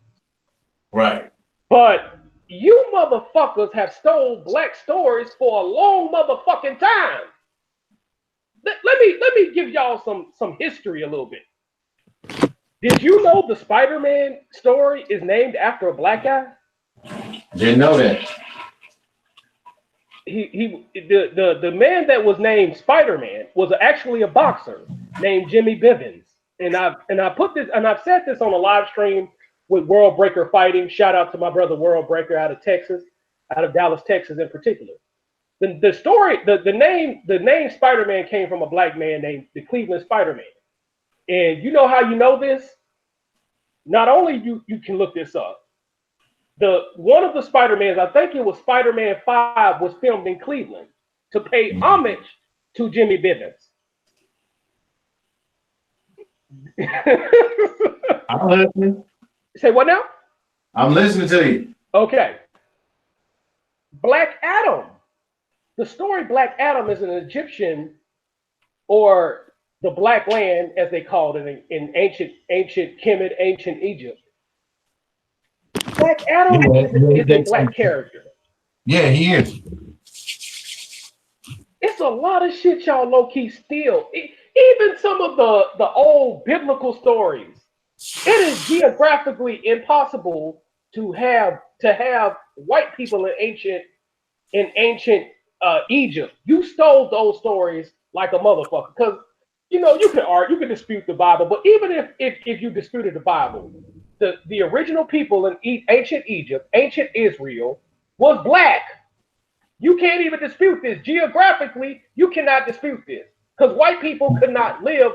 Right. But you motherfuckers have stole black stories for a long motherfucking time. Let me give y'all some history a little bit. Did you know the Spider-Man story is named after a black guy? Didn't know that. The man that was named Spider-Man was actually a boxer named Jimmy Bivens. And I've said this on a live stream with World Breaker Fighting. Shout out to my brother World Breaker out of Texas, out of Dallas, Texas in particular. The story, the name Spider-Man came from a black man named the Cleveland Spider-Man. And you know how you know this? Not only you can look this up. The one of the Spider-Mans, I think it was Spider-Man 5, was filmed in Cleveland to pay homage to Jimmy Bivens. I'm listening. Say what now? I'm listening to you. Okay. Black Adam. The story Black Adam is an Egyptian, or the Black Land, as they called it in ancient Kemet, ancient Egypt. Black Adam Yeah, is a black character. yeah, he is. It's a lot of shit y'all low key steal. Even some of the old biblical stories. It is geographically impossible to have white people in ancient Egypt. You stole those stories like a motherfucker. Because you can argue, you can dispute the Bible, but even if you disputed the Bible, the original people in ancient Egypt, ancient Israel, was black. You can't even dispute this. Geographically, you cannot dispute this. Because white people could not live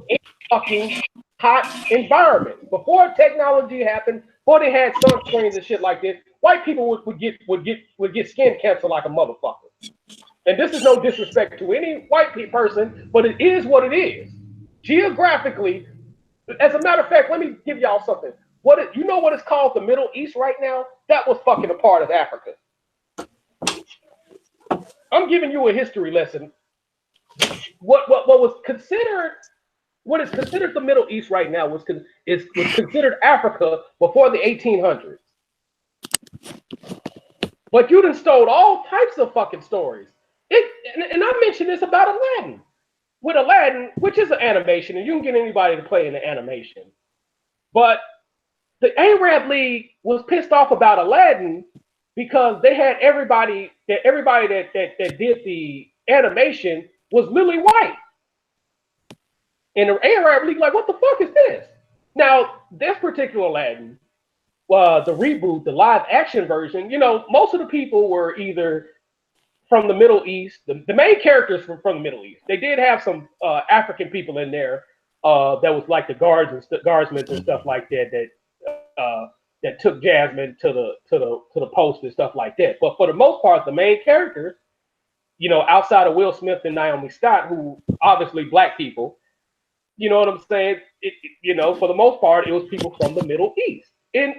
in fucking hot environments. Before technology happened, before they had sunscreens and shit like this, white people would get skin cancer like a motherfucker. And this is no disrespect to any white person, but it is what it is. Geographically, as a matter of fact, let me give y'all something. You know what it's called the Middle East right now? That was fucking a part of Africa. I'm giving you a history lesson. What is considered the Middle East right now was considered Africa before the 1800s. But you done stole all types of fucking stories. And I mentioned this about Aladdin. With Aladdin, which is an animation, and you can get anybody to play in the animation. But the Arab League was pissed off about Aladdin because they had everybody that did the animation was lily white. And the Arab League like, what the fuck is this? Now, this particular Aladdin, the reboot, the live action version, most of the people were either from the Middle East. The main characters from the Middle East. They did have some African people in there that was like the guardsmen and stuff like that that took Jasmine to the post and stuff like that. But for the most part, the main characters, outside of Will Smith and Naomi Scott, who obviously black people, you know what I'm saying? For the most part, it was people from the Middle East. And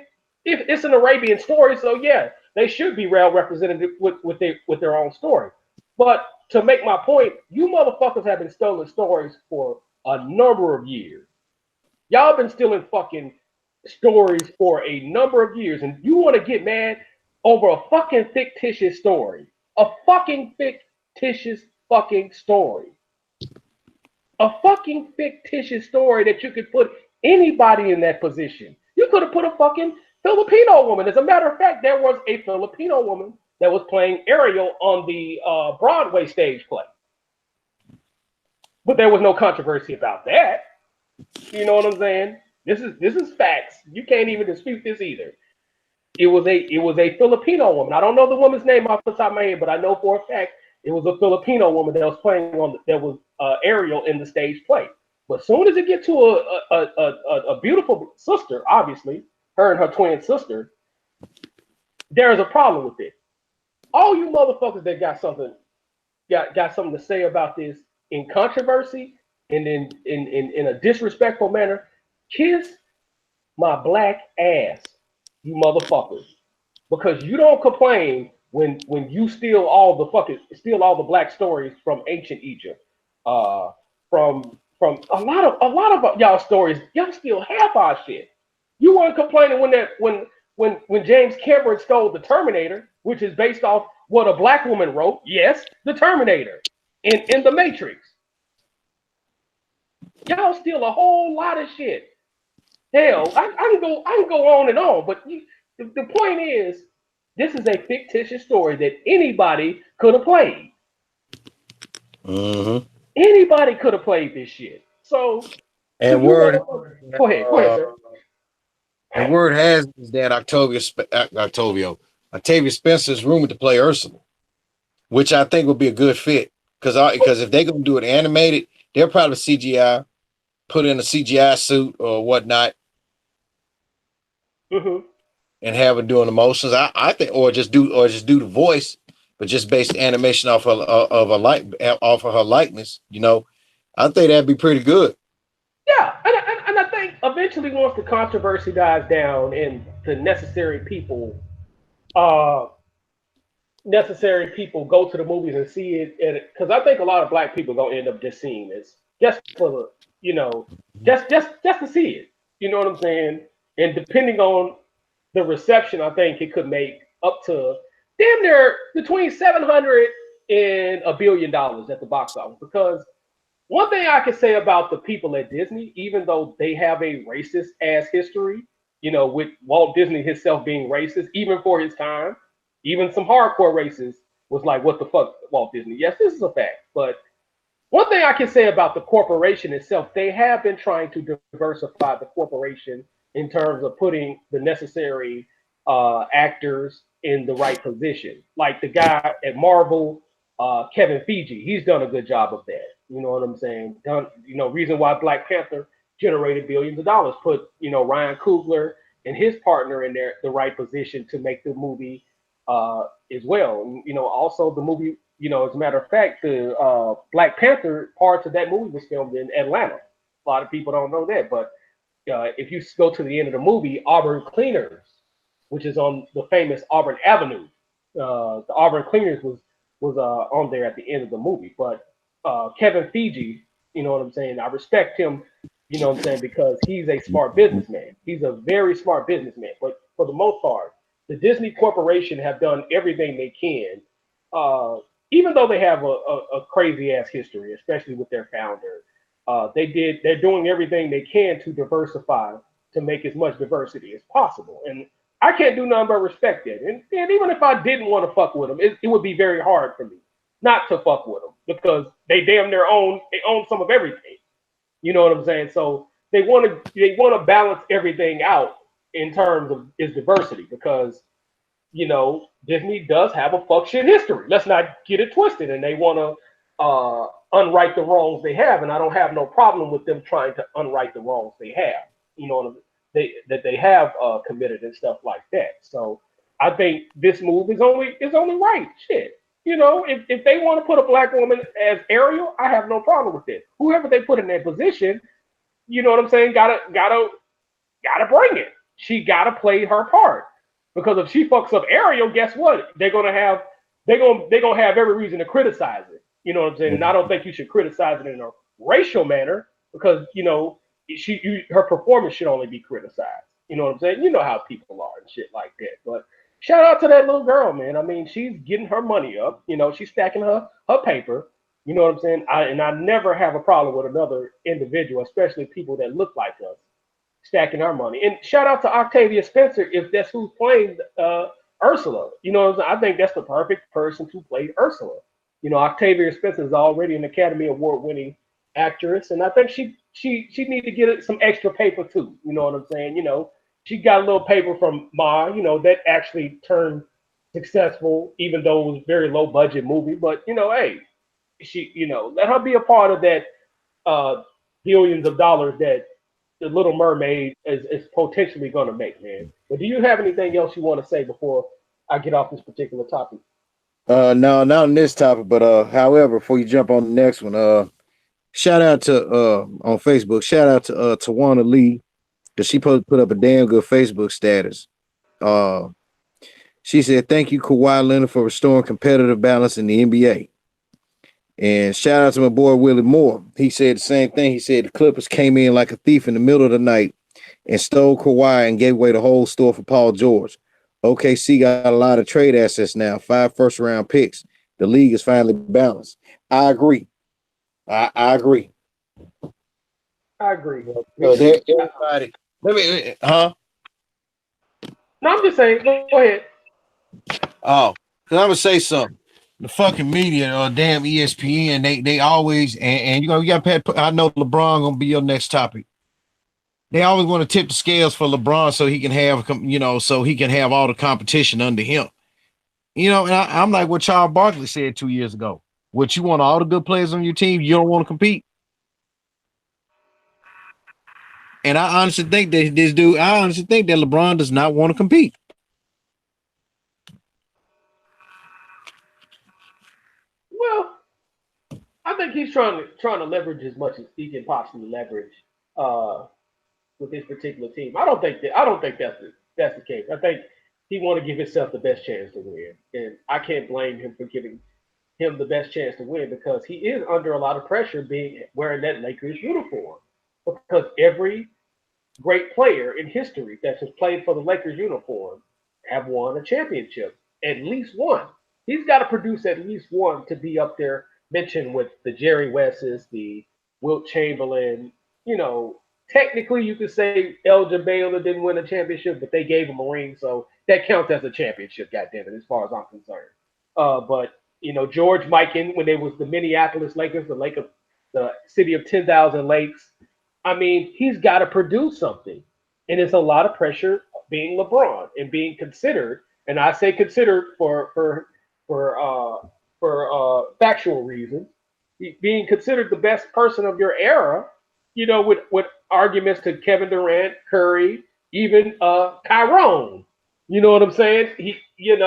if it's an Arabian story, so yeah, they should be well represented with their own story. But to make my point, you motherfuckers have been stealing stories for a number of years. Y'all been stealing fucking stories for a number of years, and you want to get mad over a fucking fictitious story. A fucking fictitious fucking story. A fucking fictitious story that you could put anybody in that position. You could have put a fucking Filipino woman. As a matter of fact, there was a Filipino woman that was playing Ariel on the Broadway stage play. But there was no controversy about that. You know what I'm saying? This is facts. You can't even dispute this either. It was a Filipino woman. I don't know the woman's name off the top of my head, but I know for a fact it was a Filipino woman that was playing that was Ariel in the stage play. But as soon as it get to a beautiful sister, obviously, her and her twin sister, there's a problem with it. All you motherfuckers that got something to say about this in controversy and in a disrespectful manner, kiss my black ass, you motherfuckers. Because you don't complain when you steal all the black stories from ancient Egypt. From a lot of y'all stories, y'all steal half our shit. You weren't complaining when James Cameron stole the Terminator, which is based off what a black woman wrote. Yes, the Terminator in the Matrix. Y'all steal a whole lot of shit. Hell, I can go on and on, but the point is, this is a fictitious story that anybody could have played. Mm-hmm. Anybody could have played this shit. So, and go ahead, sir. And word has is that Octavia Spencer is rumored to play Ursula, which I think would be a good fit because if they're gonna do it animated, they'll probably CGI, put in a CGI suit or whatnot, and have her doing emotions. I think, or just do the voice, but just base the animation off of her likeness. I think that'd be pretty good. Yeah, and I think eventually once the controversy dies down and the necessary people go to the movies and see it, because I think a lot of black people gonna end up just seeing this just for the, just to see it. You know what I'm saying? And depending on the reception, I think it could make up to damn near between $700 and $1 billion at the box office. Because one thing I can say about the people at Disney, even though they have a racist ass history, with Walt Disney himself being racist, even for his time, even some hardcore racists was like, what the fuck, Walt Disney? Yes, this is a fact. But one thing I can say about the corporation itself, they have been trying to diversify the corporation in terms of putting the necessary actors in the right position. Like the guy at Marvel, Kevin Feige, he's done a good job of that. You know what I'm saying? Done, reason why Black Panther generated billions of dollars, put Ryan Coogler and his partner in the right position to make the movie as well. And, also the movie, as a matter of fact, the Black Panther parts of that movie was filmed in Atlanta. A lot of people don't know that, but if you go to the end of the movie, Auburn Cleaners, which is on the famous Auburn Avenue, the Auburn Cleaners was on there at the end of the movie. But Kevin Feige, you know what I'm saying? I respect him, you know what I'm saying, because he's a smart businessman. He's a very smart businessman. But for the most part, the Disney Corporation have done everything they can, even though they have a crazy ass history, especially with their founder. They're doing everything they can to diversify, to make as much diversity as possible. And I can't do nothing but respect that. And even if I didn't want to fuck with them, it would be very hard for me not to fuck with them because they own some of everything. You know what I'm saying? So they want to balance everything out in terms of its diversity because Disney does have a fuck shit history. Let's not get it twisted, and they want to unright the wrongs they have, and I don't have no problem with them trying to unright the wrongs they have. You know what I mean? They have committed and stuff like that. So I think this move is only right. Shit. If they want to put a black woman as Ariel, I have no problem with it. Whoever they put in that position, you know what I'm saying, gotta bring it. She gotta play her part. Because if she fucks up Ariel, guess what? They're gonna have every reason to criticize it. You know what I'm saying? And I don't think you should criticize it in a racial manner because her performance should only be criticized. You know what I'm saying? You know how people are and shit like that. But shout out to that little girl, man. I mean, she's getting her money up. She's stacking her paper. You know what I'm saying? I never have a problem with another individual, especially people that look like us, stacking our money. And shout out to Octavia Spencer if that's who's playing Ursula. I think that's the perfect person to play Ursula. Octavia Spencer is already an Academy Award winning actress, and I think she need to get some extra paper too. You know what I'm saying? She got a little paper from Ma. That actually turned successful, even though it was a very low budget movie. But hey, she let her be a part of that billions of dollars that the Little Mermaid is potentially going to make, man. But do you have anything else you want to say before I get off this particular topic? No, not on this topic, but however, before you jump on the next one, shout out to on Facebook, shout out to Tawana Lee, because she put up a damn good Facebook status. Uh she said, "Thank you, Kawhi Leonard, for restoring competitive balance in the NBA." And shout out to my boy Willie Moore. He said the same thing. He said the Clippers came in like a thief in the middle of the night and stole Kawhi and gave away the whole store for Paul George. OKC got a lot of trade assets now, 5 first-round picks. The league is finally balanced. I agree. I agree. I agree. Everybody, No, I'm just saying. Go ahead. Oh, because I'm gonna say something. The fucking media or damn ESPN, they always and you got I know LeBron gonna be your next topic. They always want to tip the scales for LeBron so he can have so he can have all the competition under him. And I'm like what Charles Barkley said 2 years ago. What, you want all the good players on your team? You don't want to compete. And I honestly think that LeBron does not want to compete. Well, I think he's trying to leverage as much as he can possibly leverage with this particular team. I don't think that's the case. I think he want to give himself the best chance to win, and I can't blame him for giving him the best chance to win because he is under a lot of pressure wearing that Lakers uniform. Because every great player in history that has played for the Lakers uniform have won a championship, at least one. He's got to produce at least one to be up there mentioned with the Jerry Wesses, the Wilt Chamberlain. Technically you could say Elgin Baylor didn't win a championship, but they gave him a ring, so that counts as a championship. Goddamn it, as far as I'm concerned. But George Mikan when they was the Minneapolis Lakers, the city of 10,000 lakes. I mean, he's got to produce something, and it's a lot of pressure being LeBron and being considered. And I say considered for factual reasons, being considered the best person of your era. With arguments to Kevin Durant, Curry, even Tyrone. You know what I'm saying? You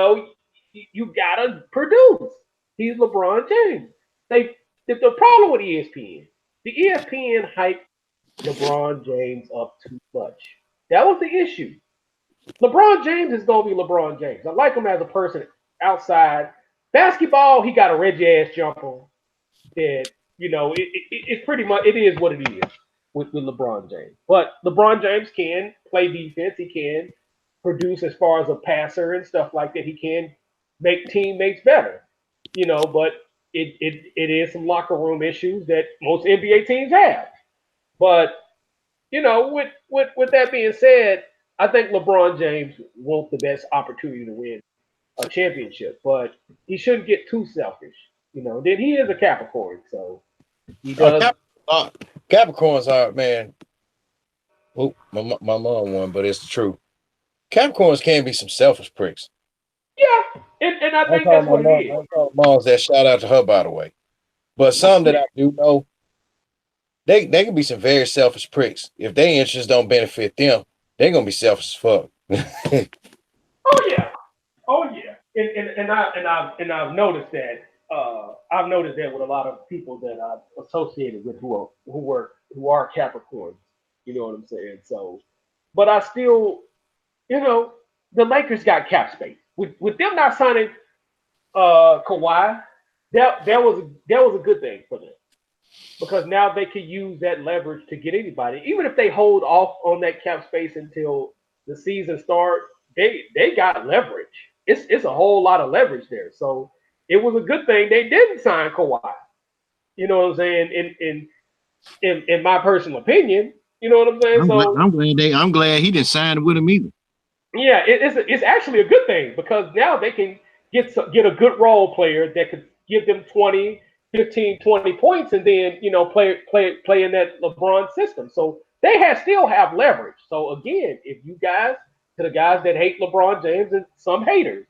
gotta produce. He's LeBron James. The problem with ESPN, the ESPN hyped LeBron James up too much. That was the issue. LeBron James is gonna be LeBron James. I like him as a person outside basketball. He got a Reggie ass jumper that it's pretty much it is what it is with LeBron James. But LeBron James can play defense. He can produce as far as a passer and stuff like that. He can make teammates better. But it is some locker room issues that most NBA teams have. But with that being said, I think LeBron James wants the best opportunity to win a championship, but he shouldn't get too selfish. Then he is a Capricorn, so he does. Capricorns are, man. Oh, my mom won, but it's the truth. Capricorns can be some selfish pricks. Yeah, and I think that's what it is. Mom's that shout out to her, by the way. But some that I do know, they can be some very selfish pricks. If their interests don't benefit them, they're gonna be selfish as fuck. Oh yeah, and I've noticed that. I've noticed that with a lot of people that I've associated with who are Capricorns. You know what I'm saying? So, but I still, the Lakers got cap space with them not signing Kawhi. That was a good thing for them because now they can use that leverage to get anybody. Even if they hold off on that cap space until the season starts, they got leverage. It's a whole lot of leverage there. So it was a good thing they didn't sign Kawhi. You know what I'm saying? In my personal opinion, you know what I'm saying? I'm glad he didn't sign with him either. Yeah, it's actually a good thing because now they can get a good role player that could give them 20, 15, 20 points and then, play in that LeBron system. So they still have leverage. So again, if you guys, to the guys that hate LeBron James and some haters,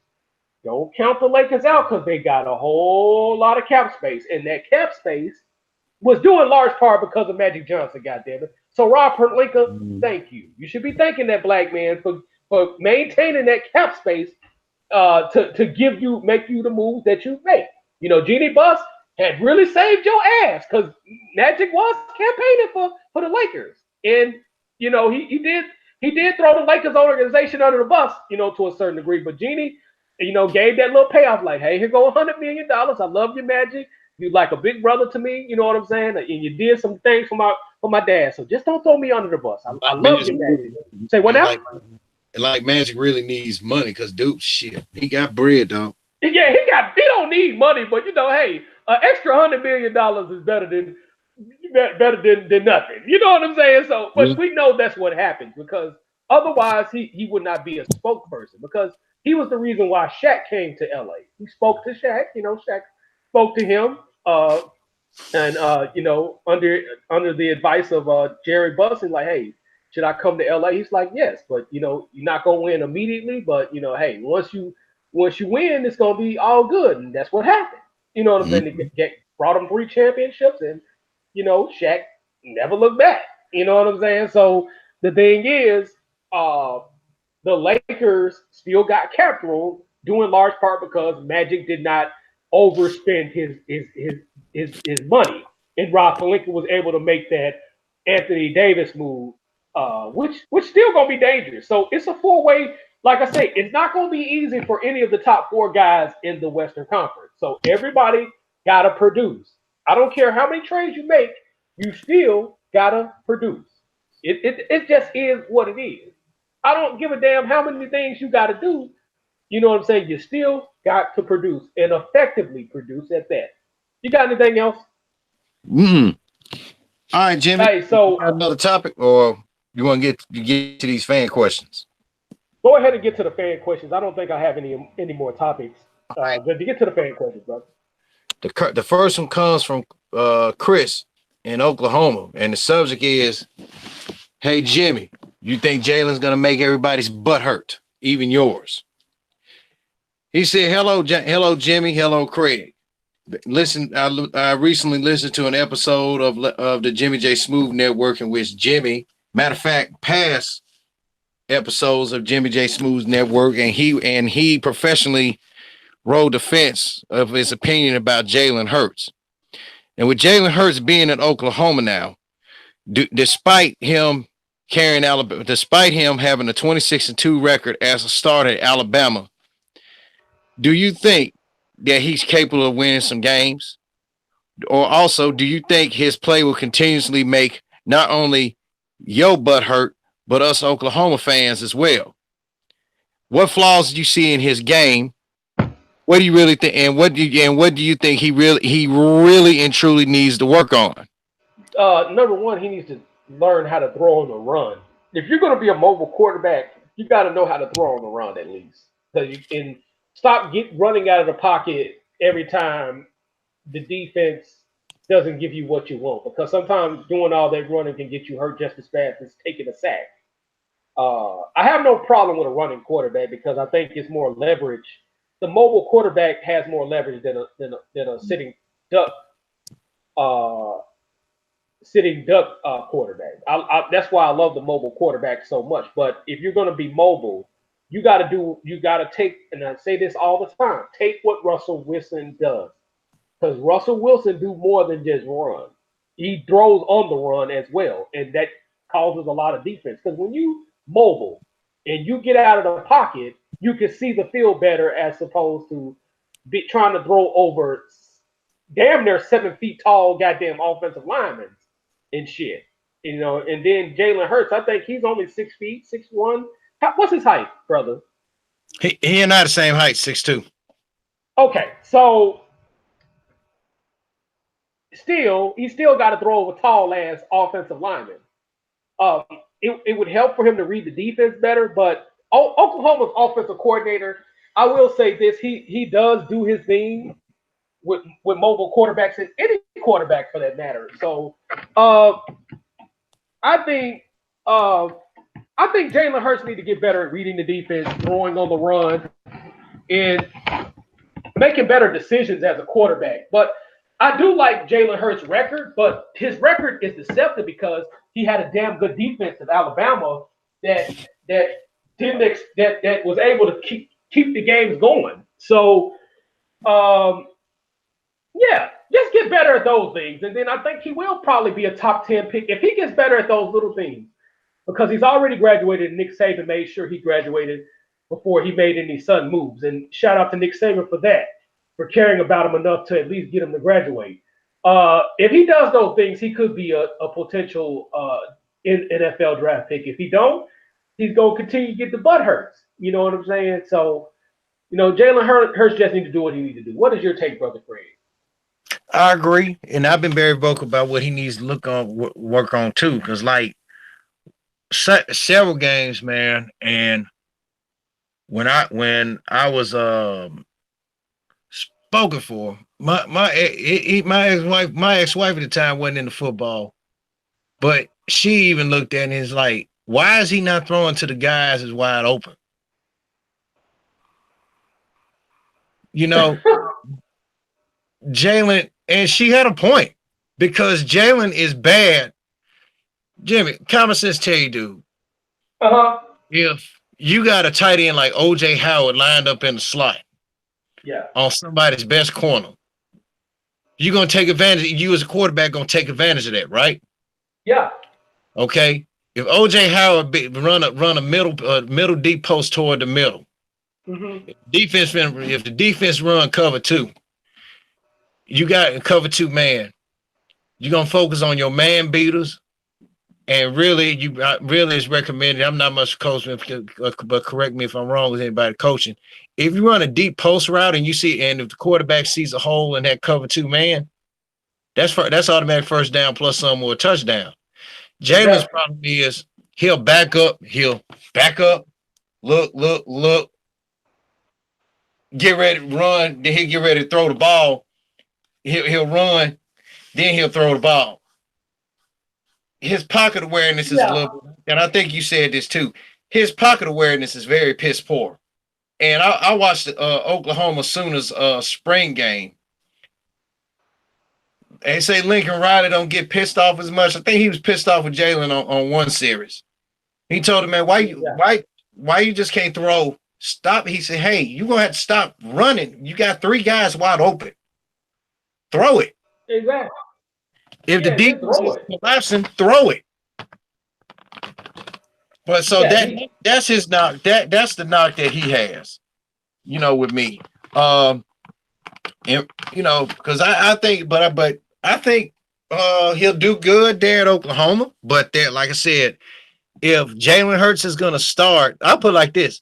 don't count the Lakers out because they got a whole lot of cap space. And that cap space was due in large part because of Magic Johnson, goddammit. So Rob Pelinka, thank you. You should be thanking that black man for maintaining that cap space to make you the moves that you make. Jeannie Buss had really saved your ass because Magic was campaigning for the Lakers. And, he did throw the Lakers organization under the bus, to a certain degree. But Jeannie, gave that little payoff like, hey, here go $100 million. I love you, Magic. You like a big brother to me, you know what I'm saying? And you did some things for my dad. So just don't throw me under the bus. I love you, Magic. Say what now? Like Magic really needs money because dude, shit, he got bread, dog. Yeah, he don't need money, but hey, an extra $100 million is better than nothing. You know what I'm saying? So, but we know that's what happens because otherwise he would not be a spokesperson because he was the reason why Shaq came to LA. He spoke to Shaq, Shaq spoke to him, and under the advice of Jerry Buss, like, hey, should I come to LA? He's like, yes, but you're not gonna win immediately, but hey, once you win, it's gonna be all good, and that's what happened. You know what I'm saying? They brought him 3 championships, and Shaq never looked back. You know what I'm saying? So the thing is, the Lakers still got cap room, due in large part because Magic did not overspend his money, and Rob Pelinka was able to make that Anthony Davis move, which still gonna be dangerous. So it's a 4-way. Like I say, it's not gonna be easy for any of the top 4 guys in the Western Conference. So everybody gotta produce. I don't care how many trades you make, you still gotta produce. It just is what it is. I don't give a damn how many things you gotta do. You know what I'm saying? You still got to produce and effectively produce at that. You got anything else? All right, Jimmy. Hey, so another topic, or you want to get to these fan questions? Go ahead and get to the fan questions. I don't think I have any more topics. But to get to the fan questions, bro. The first one comes from Chris in Oklahoma, and the subject is, "Hey Jimmy, you think Jalen's gonna make everybody's butt hurt, even yours?" He said, hello Jimmy, hello Craig. Listen, I recently listened to an episode of the Jimmy J Smooth Network in which Jimmy, matter of fact, past episodes of Jimmy J Smooth Network, and he professionally rode the fence of his opinion about Jalen Hurts. And with Jalen Hurts being in Oklahoma now, despite him carrying Alabama, despite him having a 26-2 record as a starter at Alabama, do you think that he's capable of winning some games? Or also, do you think his play will continuously make not only your butt hurt, but us Oklahoma fans as well? What flaws do you see in his game? What do you really think? And what do you think he really and truly needs to work on? Number one, he needs to learn how to throw on the run. If you're going to be a mobile quarterback, you got to know how to throw on the run at least. So you can stop running out of the pocket every time the defense doesn't give you what you want. Because sometimes doing all that running can get you hurt just as fast as taking a sack. I have no problem with a running quarterback because I think it's more leverage. The mobile quarterback has more leverage than a sitting duck. Quarterback. That's why I love the mobile quarterback so much. But if you're going to be mobile, you got to take, and I say this all the time, take what Russell Wilson does. Because Russell Wilson do more than just run. He throws on the run as well, and that causes a lot of defense. Because when you mobile and you get out of the pocket, you can see the field better as opposed to be trying to throw over damn near 7 feet tall goddamn offensive linemen and shit. And then Jalen Hurts, I think he's only 6 feet, 6'1". What's his height, brother? He and I the same height, 6'2". Okay, so he still got to throw over tall ass offensive linemen. It would help for him to read the defense better, but Oklahoma's offensive coordinator, I will say this, he does do his thing with mobile quarterbacks and any quarterback for that matter. So I think Jalen Hurts need to get better at reading the defense, throwing on the run, and making better decisions as a quarterback. But I do like Jalen Hurts' record, but his record is deceptive because he had a damn good defense at Alabama that was able to keep the games going. So, yeah, just get better at those things, and then I think he will probably be a top 10 pick if he gets better at those little things. Because he's already graduated, and Nick Saban made sure he graduated before he made any sudden moves. And shout out to Nick Saban for that, for caring about him enough to at least get him to graduate. If he does those things, he could be a potential NFL draft pick. If he don't, he's going to continue to get the butt hurts. You know what I'm saying? So, Jalen Hurts just needs to do what he needs to do. What is your take, Brother Craig? I agree, and I've been very vocal about what he needs to work on too, because several games, man, and when I was spoken for, my ex-wife at the time wasn't into football, but she even looked at it and is like, why is he not throwing to the guys that's wide open? Jalen, and she had a point, because Jalen is bad. Jimmy, common sense tell you, dude. If you got a tight end like OJ Howard lined up in the slot, on somebody's best corner, you're gonna take advantage. You as a quarterback gonna take advantage of that, right? Yeah. Okay. If OJ Howard run a middle deep post toward the middle, if the defense run cover two, you got cover two man. You're gonna focus on your man beaters. And really is recommended. I'm not much coach, but correct me if I'm wrong with anybody coaching. If you run a deep post route and if the quarterback sees a hole in that cover two man, that's automatic first down plus some more touchdown. Jalen's problem is he'll back up, look, get ready to run, then he'll get ready to throw the ball. he'll run, then he'll throw the ball. His pocket awareness is a little, and I think you said this too. His pocket awareness is very piss poor. And I watched the Oklahoma Sooners spring game. They say Lincoln Riley don't get pissed off as much. I think he was pissed off with Jalen on one series. He told him, man, why you just can't throw? Stop. He said, hey, you're gonna have to stop running. You got 3 guys wide open. Throw it. Exactly. If the defense is collapsing, throw it. But so that's his knock. That's the knock that he has, with me. And because I think, but I think he'll do good there at Oklahoma. But there, like I said, if Jalen Hurts is gonna start, I'll put it like this: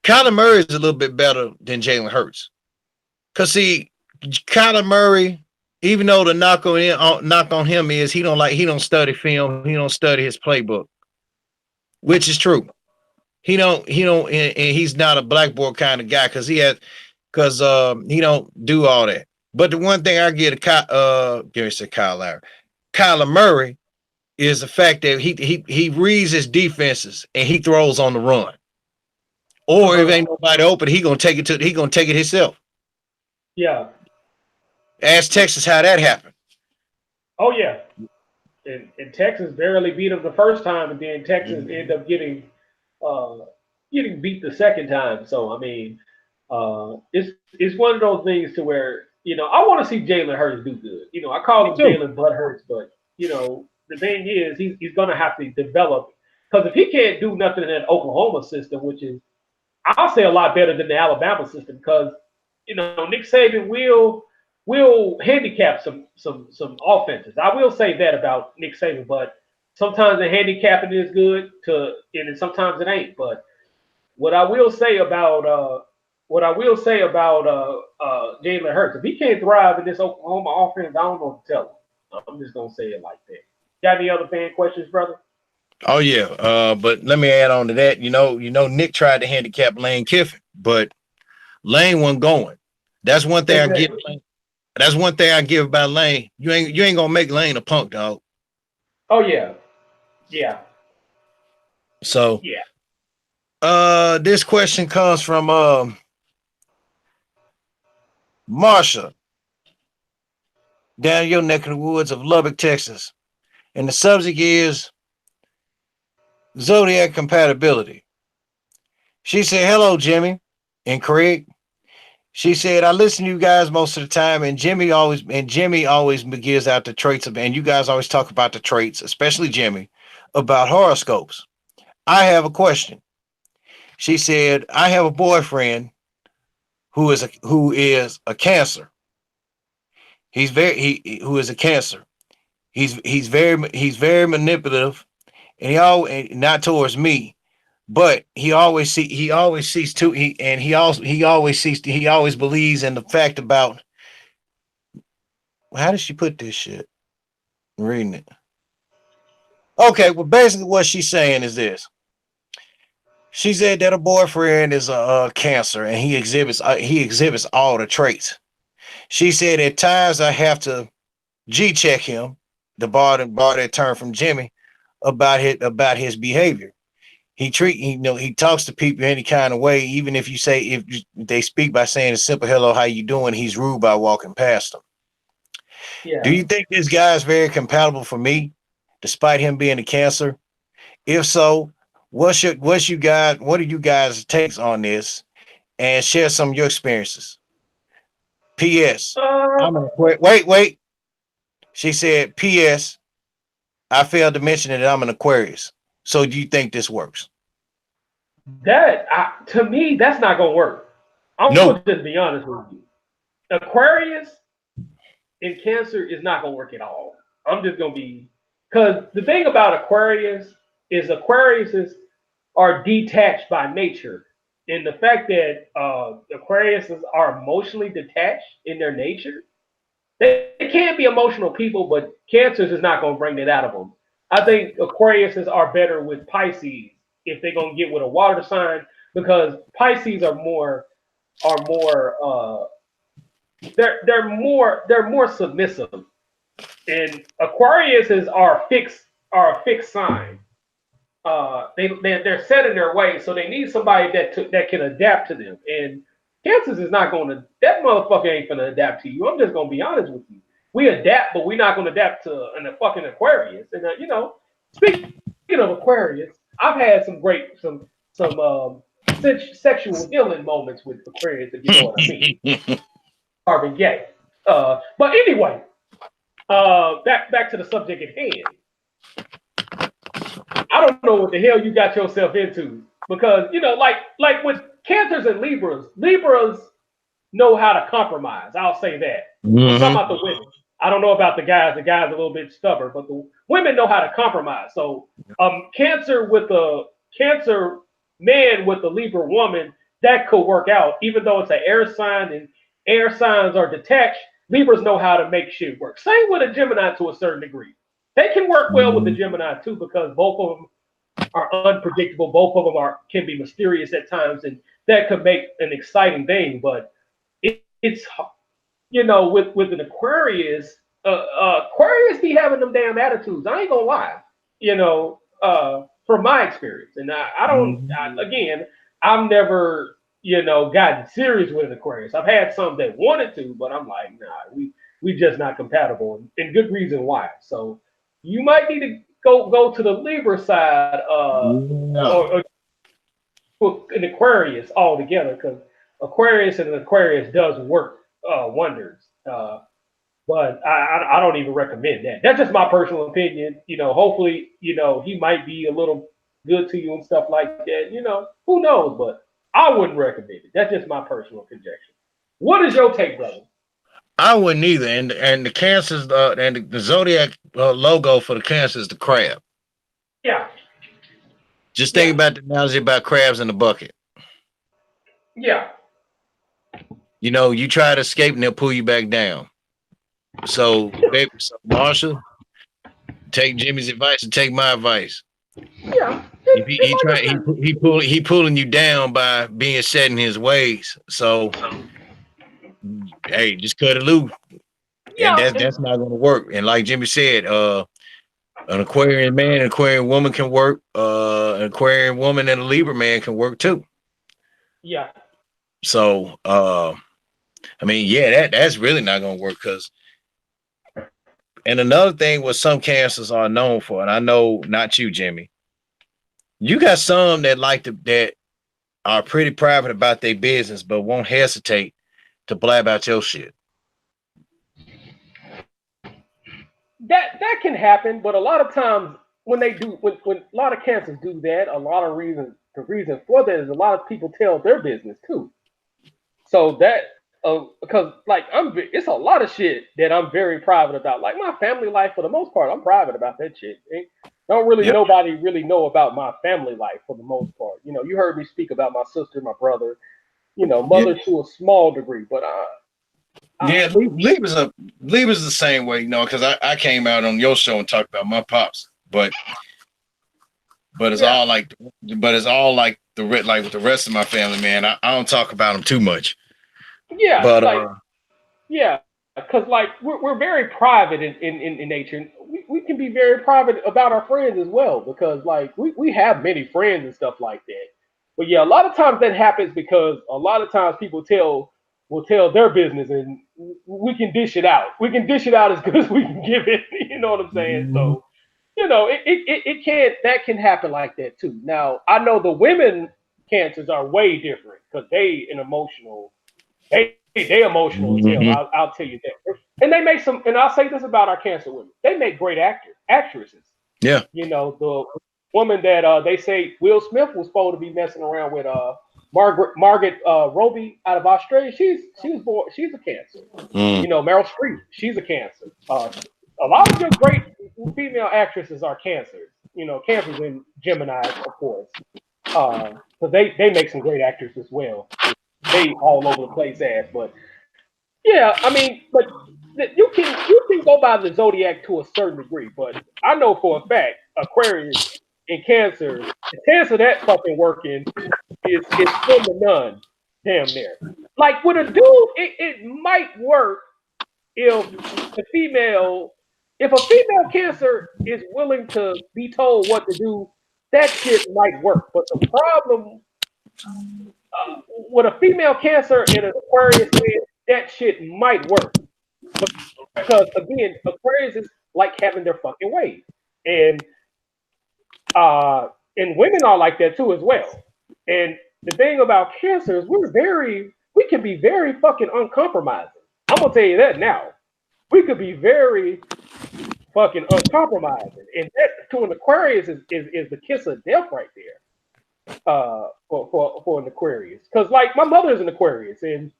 Kyler Murray is a little bit better than Jalen Hurts. Cause see, Kyler Murray, even though the knock on him is he don't study film, he don't study his playbook, which is true. He don't, and he's not a blackboard kind of guy because he don't do all that. But the one thing I get Kyler Murray is the fact that he reads his defenses and he throws on the run. Or if ain't nobody open, he gonna take it himself. Yeah. Ask Texas how that happened. Oh yeah. And Texas barely beat them the first time, and then Texas ended up getting beat the second time. So I mean, it's one of those things to where I want to see Jalen Hurts do good. I call him Jalen Butt Hurts, but the thing is he's gonna have to develop, because if he can't do nothing in that Oklahoma system, which is I'll say a lot better than the Alabama system, because Nick Saban will handicap some offenses. I will say that about Nick Saban, but sometimes the handicapping is good and sometimes it ain't. But what I will say about Jalen Hurts, if he can't thrive in this Oklahoma offense, I don't know what to tell him. I'm just gonna say it like that. Got any other fan questions, brother? Oh yeah, but let me add on to that. Nick tried to handicap Lane Kiffin, but Lane wasn't going. That's one thing I give. That's one thing I give about Lane. You ain't gonna make Lane a punk, dog. Oh yeah, yeah. So yeah. This question comes from Marsha down your neck of the woods of Lubbock, Texas, and the subject is zodiac compatibility. She said, "Hello, Jimmy and Craig." She said, "I listen to you guys most of the time, and Jimmy always gives out the traits of, and you guys always talk about the traits, especially Jimmy, about horoscopes. I have a question." She said, "I have a boyfriend who is a Cancer. Who is a Cancer. He's very manipulative, and not towards me." But he always believes in the fact about, how does she put this shit? I'm reading it. Okay, well, basically what she's saying is this. She said that her boyfriend is a Cancer and he exhibits all the traits. She said at times I have to G-check him, to borrow that term from Jimmy, about his behavior. He talks to people any kind of way, even if they speak by saying a simple hello, how you doing, he's rude by walking past them. Yeah. Do you think this guy is very compatible for me, despite him being a Cancer? If so, what are you guys' takes on this? And share some of your experiences. P.S. Wait. She said, P.S. I failed to mention that I'm an Aquarius. So do you think this works? To me, that's not gonna work. I'm gonna just be honest with you. Aquarius and Cancer is not gonna work at all. I'm just gonna be, because the thing about Aquariuses are detached by nature. And the fact that Aquariuses are emotionally detached in their nature, they can be emotional people, but Cancers is not gonna bring that out of them. I think Aquariuses are better with Pisces if they're gonna get with a water sign, because Pisces are more they're more submissive, and Aquariuses are a fixed sign. They're set in their ways, so they need somebody that can adapt to them. And Kansas is not going to. That motherfucker ain't going to adapt to you. I'm just going to be honest with you. We adapt, but we're not going to adapt to a fucking Aquarius. And speaking of Aquarius, I've had some sexual healing moments with Aquarius, if you know what I mean. Marvin Gaye. But anyway, back to the subject at hand. I don't know what the hell you got yourself into because like with Cancers and Libras know how to compromise. I'll say that. I'm talking about the women. I don't know about the guys. The guys are a little bit stubborn, but the women know how to compromise. So, Cancer man with a Libra woman, that could work out, even though it's an air sign and air signs are detached. Libras know how to make shit work. Same with a Gemini to a certain degree. They can work well with the Gemini too because both of them are unpredictable. Both of them can be mysterious at times, and that could make an exciting thing. But it's with an Aquarius, Aquarius be having them damn attitudes. I ain't gonna lie. From my experience, and I've never gotten serious with an Aquarius. I've had some that wanted to, but I'm like, nah, we just not compatible, and good reason why. So you might need to go to the Libra side, or an Aquarius altogether, because Aquarius and an Aquarius does work wonders. But I don't even recommend that. That's just my personal opinion. Hopefully, he might be a little good to you and stuff like that. Who knows? But I wouldn't recommend it. That's just my personal conjecture. What is your take, brother? I wouldn't either. And the Cancers, and the zodiac logo for the Cancer is the crab. Yeah. Just think about the analogy about crabs in the bucket. Yeah. You try to escape and they'll pull you back down. So, Marshall, take Jimmy's advice and take my advice. Yeah. He pulling you down by being set in his ways. So, hey, just cut it loose. Yeah, and that's not going to work. And like Jimmy said, an Aquarian man, an Aquarian woman can work. An Aquarian woman and a Libra man can work too. Yeah. So, that's really not going to work because. And another thing what some Cancers are known for, and I know not you, Jimmy, you got some that are pretty private about their business, but won't hesitate to blab out your shit. That can happen, but a lot of times when a lot of Cancers do that, the reason for that is a lot of people tell their business too. So that because it's a lot of shit that I'm very private about. Like my family life, for the most part, I'm private about that shit. Nobody really know about my family life for the most part. You heard me speak about my sister, my brother, mother to a small degree, but Libra's the same way, because I came out on your show and talked about my pops, but it's all like with the rest of my family, man. I don't talk about them too much. Yeah, but because we're very private in nature. We can be very private about our friends as well because we have many friends and stuff like that. But yeah, a lot of times that happens because a lot of times people will tell their business and we can dish it out. We can dish it out as good as we can give it. You know what I'm saying? Mm-hmm. So that can happen like that too. Now I know the women Cancers are way different because they emotional as hell. I'll tell you that. And they make and I'll say this about our Cancer women. They make great actresses. Yeah. The woman that they say Will Smith was supposed to be messing around with Margaret Robbie out of Australia. She's a Cancer. Meryl Streep, she's a Cancer. A lot of your great female actresses are Cancers. Cancers and Gemini, of course. Because they make some great actors as well. They all over the place but yeah, but you can go by the zodiac to a certain degree, but I know for a fact Aquarius and Cancer, the chance of that fucking working is slim to none, damn near. like with a dude, it might work if the female, if a female cancer is willing to be told what to do, that shit might work. But the problem with a female cancer in an Aquarius man, that shit might work because again, Aquarius is like having their fucking way, and uh, and women are like that too as well. And the thing about cancer is we can be very fucking uncompromising. I'm gonna tell you that now. We could be very fucking uncompromising, and that to an Aquarius is the kiss of death right there. For an Aquarius, because like my mother is an Aquarius, and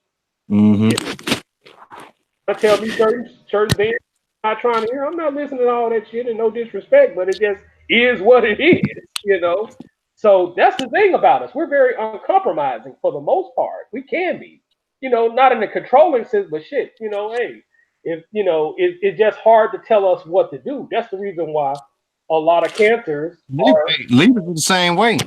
I tell me certain things I'm not trying to hear. I'm not listening to all that shit, and no disrespect, but it just is what it is. So that's the thing about us. We're very uncompromising for the most part. We can be, not in a controlling sense, but shit, hey, if it's just hard to tell us what to do. That's the reason why a lot of cancers are. Libras are the same way.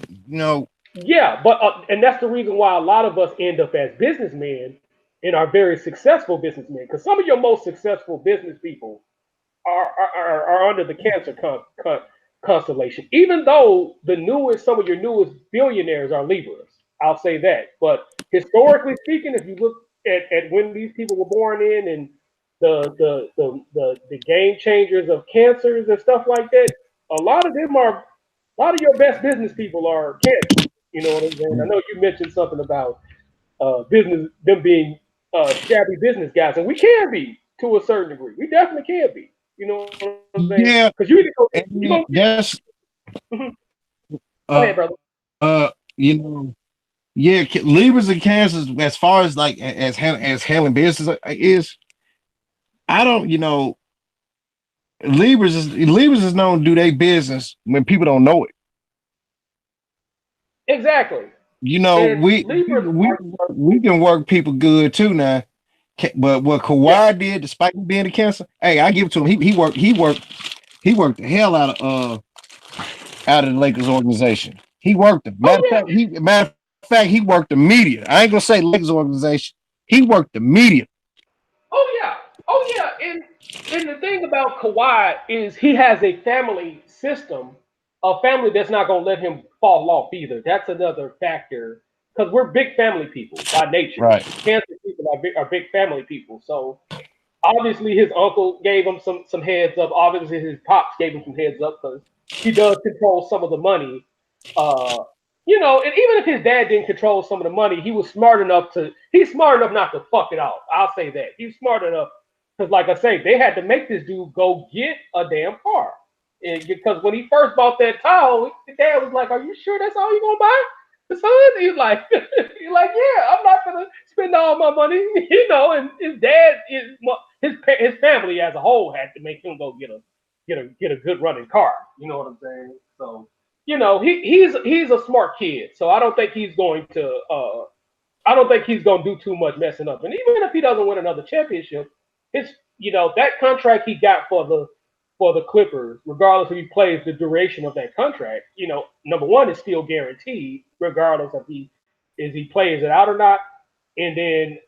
Yeah, but and that's the reason why a lot of us end up as businessmen and are very successful businessmen. Because some of your most successful business people are under the Cancer constellation. Even though some of your newest billionaires are Libras, I'll say that. But historically speaking, if you look at when these people were born in and the game changers of cancers and stuff like that, a lot of your best business people are Cancer. You know what I'm saying? I know you mentioned something about them being shabby business guys, and we can be to a certain degree. We definitely can be. You know what I'm saying? Yeah, because you gonna that's go ahead, brother. you know, yeah, Libras and Cancers, as far as like as handling business is, I don't, Libras is known to do their business when people don't know it. Exactly. We we can work people good too now. But what Kawhi did, despite him being a Cancer, hey, I give it to him. He worked the hell out of the Lakers organization. He worked them. Matter of fact, he worked the media. I ain't gonna say Lakers organization. He worked the media. Oh yeah. And the thing about Kawhi is he has a family system, a family that's not gonna let him fall off either. That's another factor because we're big family people by nature. Right. Cancer people are big family people. So obviously his uncle gave him some heads up. Obviously his pops gave him some heads up because he does control some of the money. And even if his dad didn't control some of the money, he's smart enough not to fuck it off. I'll say that. He's smart enough because like I say, they had to make this dude go get a damn car. And because when he first bought that towel, the dad was like, "Are you sure that's all you gonna buy?" The son, he's like, "Yeah, I'm not gonna spend all my money." And his dad his family as a whole had to make him go get a good running car. You know what I'm saying? So he's a smart kid. So I don't think he's going to do too much messing up. And even if he doesn't win another championship, it's that contract he got for the Clippers, regardless if he plays the duration of that contract, number one is still guaranteed, regardless if he plays it out or not. And then,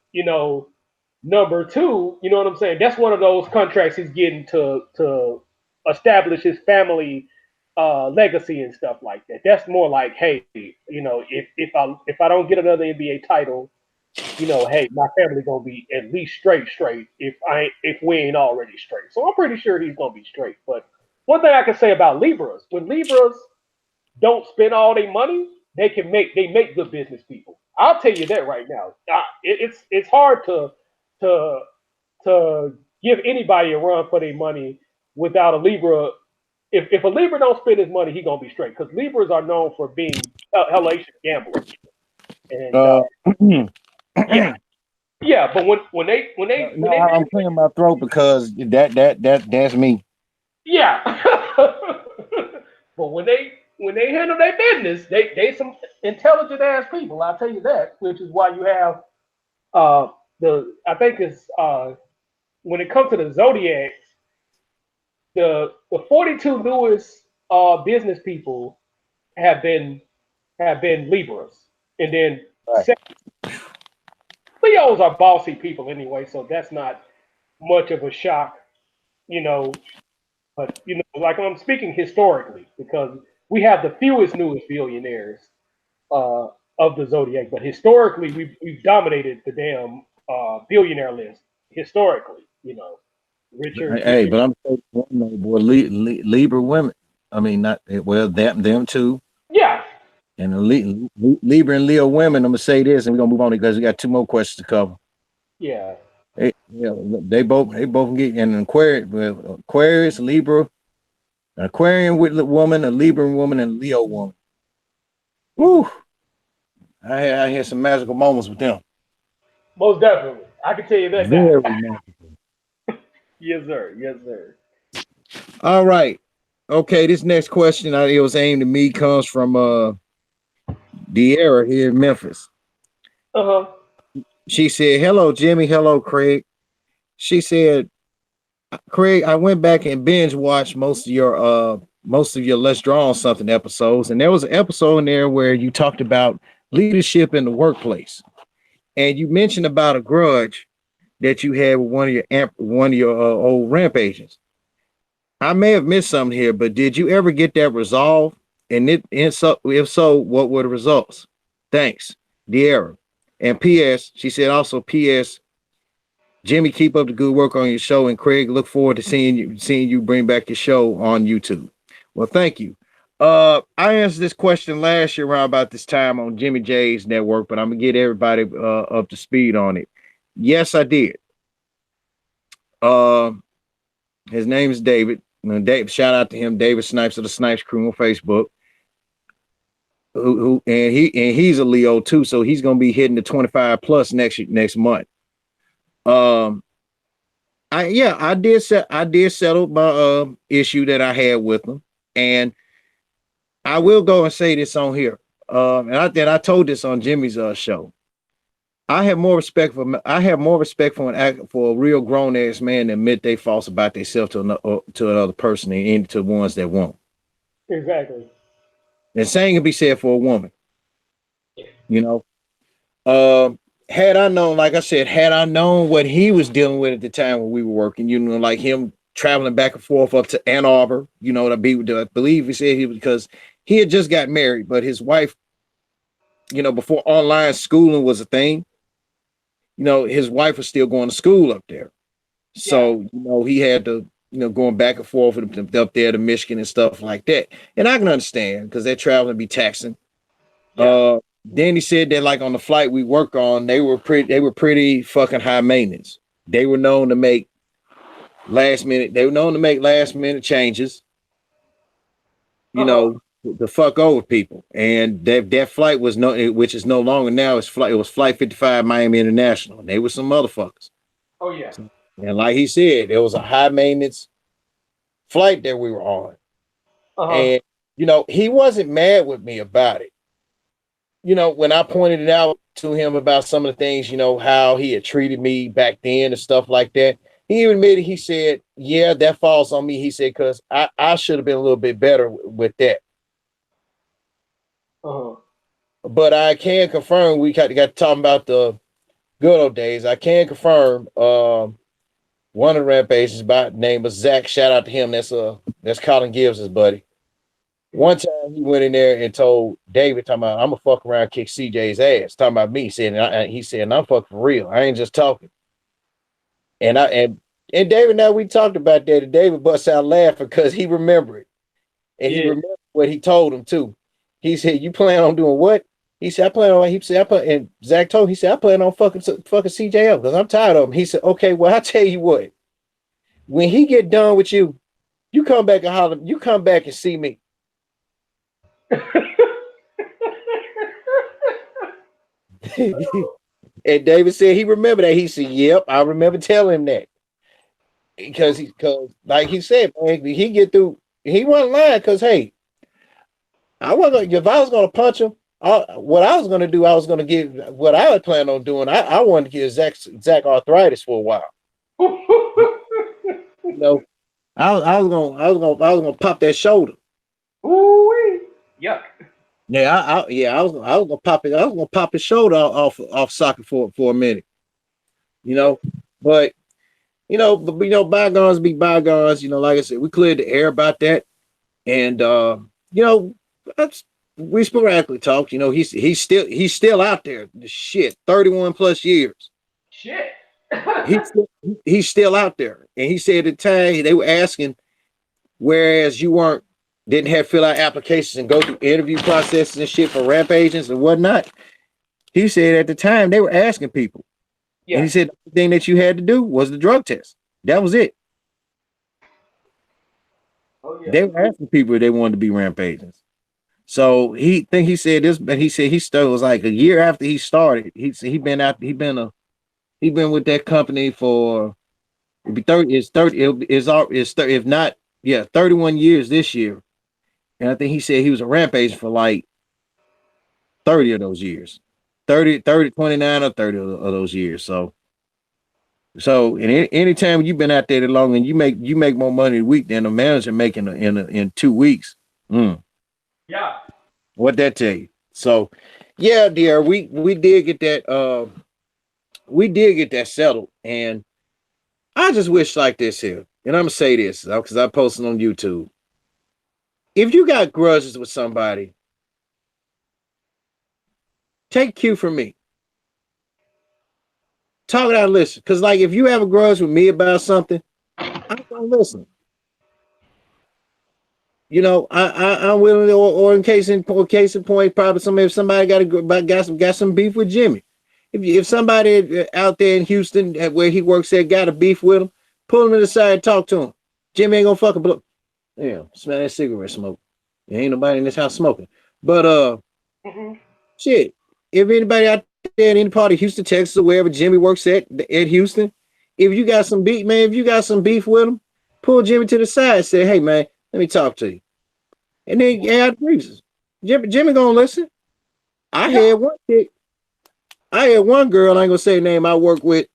number two, you know what I'm saying? That's one of those contracts he's getting to establish his family legacy and stuff like that. That's more like, hey, if I don't get another NBA title, hey, my family gonna be at least straight if we ain't already straight. So I'm pretty sure he's gonna be straight. But one thing I can say about Libras, when Libras don't spend all their money, they make good business people. I'll tell you that right now. It's hard to give anybody a run for their money without a Libra. If a Libra don't spend his money, he gonna be straight because Libras are known for being hellacious gamblers. And yeah, but when they I'm clearing my throat because that's me. Yeah, but when they handle their business, they some intelligent ass people. I'll tell you that, which is why you have I think it's when it comes to the zodiacs, the 42 newest business people have been Libras, and then Leos are bossy people anyway, so that's not much of a shock, you know. But like I'm speaking historically because we have the fewest newest billionaires uh, of the zodiac, but historically we've dominated the damn billionaire list historically. Hey, Richard. but I'm saying, boy, Libra women. I mean, not well, them too. Yeah, And the Libra and Leo women. I'm gonna say this, and we're gonna move on because we got two more questions to cover. yeah. They both get an Aquarius, Libra, an Aquarian with woman, a Libra woman, and a Leo woman. Woo! I had some magical moments with them. Most definitely. I can tell you that Very now. magical. Yes, sir. Yes, sir. All right. Okay, this next question it was aimed at me comes from De'Ara here in Memphis. Uh-huh. She said, "Hello, Jimmy. Hello, Craig." She said, "Craig, I went back and binge watched most of your Let's Draw on Something episodes, and there was an episode in there where you talked about leadership in the workplace, and you mentioned about a grudge that you had with one of your old ramp agents. I may have missed something here, but did you ever get that resolved? And if so, what were the results? Thanks, De'Ara." And P.S. She said also, P.S. Jimmy, keep up the good work on your show, and Craig, look forward to seeing you bring back your show on YouTube. Well, thank you. I answered this question last year around about this time on Jimmy J's network, but I'm gonna get everybody up to speed on it. Yes, I did. His name is David. Dave, shout out to him, David Snipes of the Snipes Crew on Facebook. He's a Leo too, so he's gonna be hitting the 25 plus next month. I did settle my issue that I had with him, and I will go and say this on here. And I told this on Jimmy's show. I have more respect for a real grown ass man to admit they false about themselves to another person and to ones that won't. Exactly. The same can be said for a woman. Had I known, like I said, had I known what he was dealing with at the time when we were working, like him traveling back and forth up to Ann Arbor, to be with, I believe he said he was, because he had just got married, but his wife, before online schooling was a thing, his wife was still going to school up there. So, he had to, going back and forth up there to Michigan and stuff like that. And I can understand because that traveling be taxing. Yeah. Then he said that like on the flight we work on, they were pretty fucking high maintenance. They were known to make last minute changes, to fuck over people. And that flight was which is no longer now. It was Flight 55 Miami International. And they were some motherfuckers. Oh yeah. And like he said, there was a high maintenance flight that we were on. And he wasn't mad with me about it. When I pointed it out to him about some of the things, how he had treated me back then and stuff like that, he even admitted, he said, yeah, that falls on me. He said, because I should have been a little bit better with that. But I can confirm, we got talking about the good old days. I can confirm one of the rampages by the name of Zach. Shout out to him. That's Colin Gibbs' buddy. One time he went in there and told David, talking about, I'm gonna fuck around, kick CJ's ass. Talking about me, saying, he said, I'm fucking for real. I ain't just talking. And David, now we talked about that, and David busts out laughing because he remembered it. And he remembered what he told him too. He said, you plan on doing what? He said, and Zach told him, he said, I plan on fucking CJ up because I'm tired of him. He said, okay, well, I'll tell you what. When he get done with you, you come back and holler, you come back and see me. And David said he remembered that. He said, yep, I remember telling him that. Because like he said, man, he get through, he wasn't lying because, hey, if I was going to punch him, what I was going to do, I was going to give what I was planning on doing. I wanted to give Zach arthritis for a while. I was gonna pop that shoulder. Ooh, yuck. Yeah, I was gonna pop it. I was gonna pop his shoulder off socket for a minute. you know. But bygones be bygones. Like I said, we cleared the air about that, and that's we sporadically talked. He's still out there. Shit, 31 plus years. Shit. He's still out there, and he said at the time they were asking, whereas you didn't have to fill out applications and go through interview processes and shit for rap agents and whatnot. He said at the time they were asking people. Yeah. And he said the thing that you had to do was the drug test. That was it. Oh, yeah. They were asking people if they wanted to be ramp agents. So he said this, but he said he started, was like a year after he started. He been with that company for it'll be 30. It's 30. It's 30, if not, 31 years this year. And I think he said he was a ramp agent for like 30 of those years. 29 or 30 of those years. So and anytime you've been out there that long and you make more money a week than a manager making in 2 weeks. Yeah. What that tell you? So yeah, dear, we did get that settled. And I just wish like this here. And I'm gonna say this because I posted on YouTube. If you got grudges with somebody, take a cue from me. Talk it out and listen. Because like if you have a grudge with me about something, I'm gonna listen. I'm willing to, or in case in point, probably if somebody got some beef with Jimmy. If somebody out there in Houston where he works at got a beef with him, pull him to the side and talk to him. Jimmy ain't gonna fucking blow. Yeah, smell that cigarette smoke. There ain't nobody in this house smoking. But shit, if anybody out there in any part of Houston, Texas, or wherever Jimmy works at Houston, if you got some beef, man, with him, pull Jimmy to the side and say, hey man, let me talk to you. And then add reasons. Jimmy gonna listen. I had one girl, I ain't gonna say her name, I work with,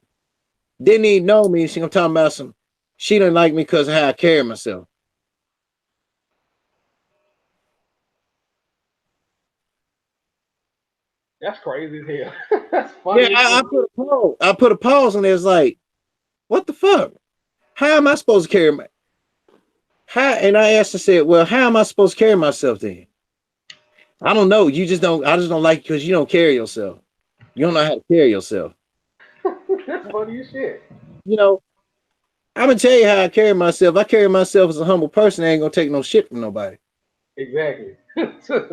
didn't even know me. She gonna talk about she didn't like me because of how I carry myself. That's crazy as hell. That's funny. Yeah, I put a pause and it's like, what the fuck? How am I supposed to carry and I asked her, said, well, how am I supposed to carry myself then? I don't know. I just don't like you because you don't carry yourself. You don't know how to carry yourself. That's funny as shit. I'm gonna tell you how I carry myself. I carry myself as a humble person. I ain't gonna take no shit from nobody. Exactly.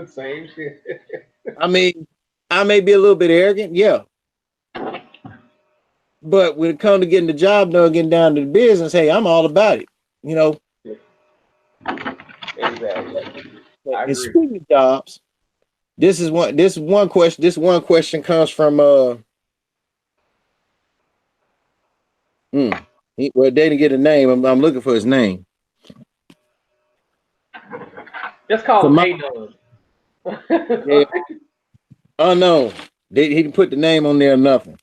Same shit. I mean, I may be a little bit arrogant, yeah. But when it comes to getting the job done, getting down to the business, hey, I'm all about it. Exactly. And speaking of jobs, this one question comes from well, they didn't get a name. I'm looking for his name. Just call him A-None. Yeah. Unknown. He didn't put the name on there or nothing.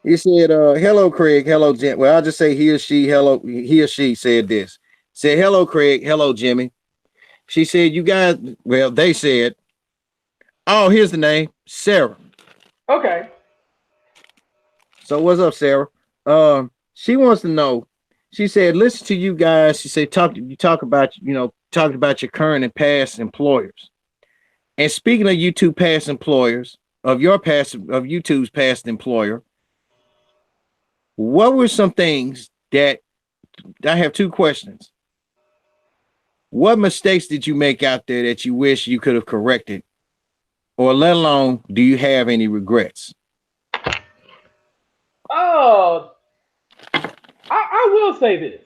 He said, hello, Craig. Hello, Jim. Well, I'll just say he or she, hello. He or she said this. Said, hello, Craig. Hello, Jimmy. She said, you guys, well, they said, oh, here's the name, Sarah. Okay. So what's up, Sarah? She wants to know. She said, listen to you guys. She said, talked about your current and past employers. And speaking of you two past employers, of YouTube's past employer, what were some things that I have two questions. What mistakes did you make out there that you wish you could have corrected? Or let alone, do you have any regrets? Oh, I will say this.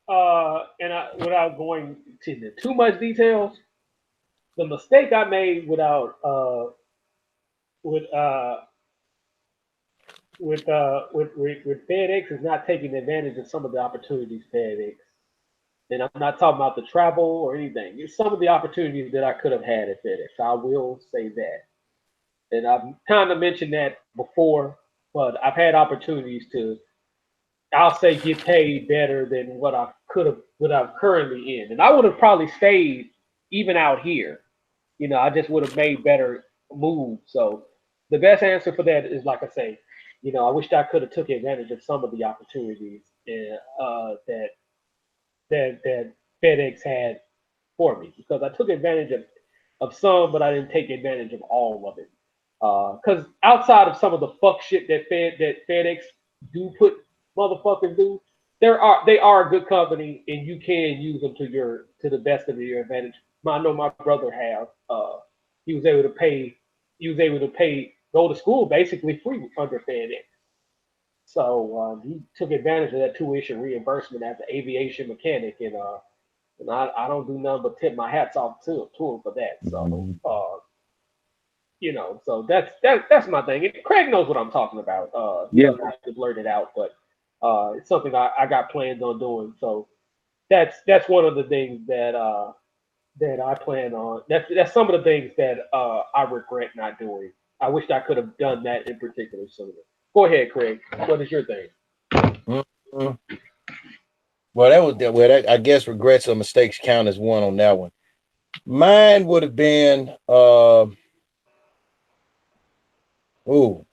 Without going into too much details, the mistake I made with FedEx is not taking advantage of some of the opportunities FedEx. And I'm not talking about the travel or anything. It's some of the opportunities that I could have had at FedEx. I will say that. And I've kind of mentioned that before, but I've had opportunities to, I'll say, get paid better than what I'm currently in. And I would have probably stayed even out here. I just would have made better moves. So the best answer for that is, like I say, I wish I could have took advantage of some of the opportunities that that FedEx had for me because I took advantage of some, but I didn't take advantage of all of it. Because outside of some of the fuck shit that FedEx do put motherfuckers do, they are a good company and you can use them to the best of your advantage. I know my brother have. He was able to pay. He was able to pay go to school basically free under FedEx. So he took advantage of that tuition reimbursement as an aviation mechanic, and I don't do nothing but tip my hats off to him for that. So so that's my thing. And Craig knows what I'm talking about. He Yeah. doesn't have to blurt it out, but it's something I got plans on doing. So that's one of the things that I plan on. That's some of the things that I regret not doing. I wish I could have done that in particular sooner. Go ahead, Craig. What is your thing? Mhm. Well, I guess regrets or mistakes count as one on that one. Mine would have been ooh,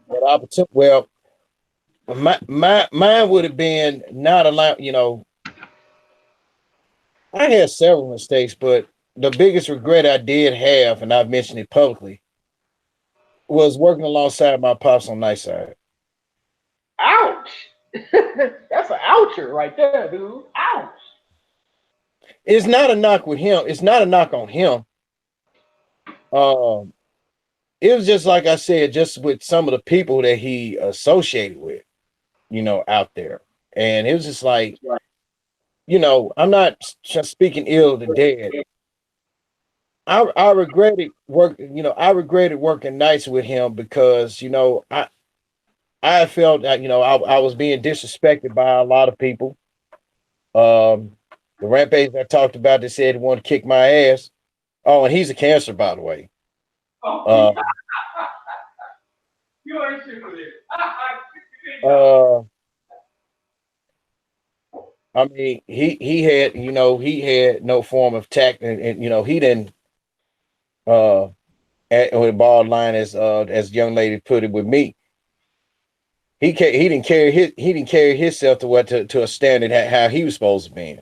what opportunity well mine would have been not allowed, I had several mistakes, but the biggest regret I did have, and I've mentioned it publicly, was working alongside my pops on night side. Ouch! That's an oucher right there, dude. Ouch! It's not a knock with him. It's not a knock on him. Um, it was just like I said, just with some of the people that he associated with, out there. And it was just like, I'm not just speaking ill of the dead. I regretted I regretted working nights with him because, I felt that, I was being disrespected by a lot of people. Um, the rampage I talked about that said he wanted to kick my ass. Oh, and he's a cancer, by the way. Oh, Uh, you ain't shit with it. uh, I mean, he had no form of tact, and he didn't with ball line as young lady put it with me. He didn't carry himself to a standard how he was supposed to be.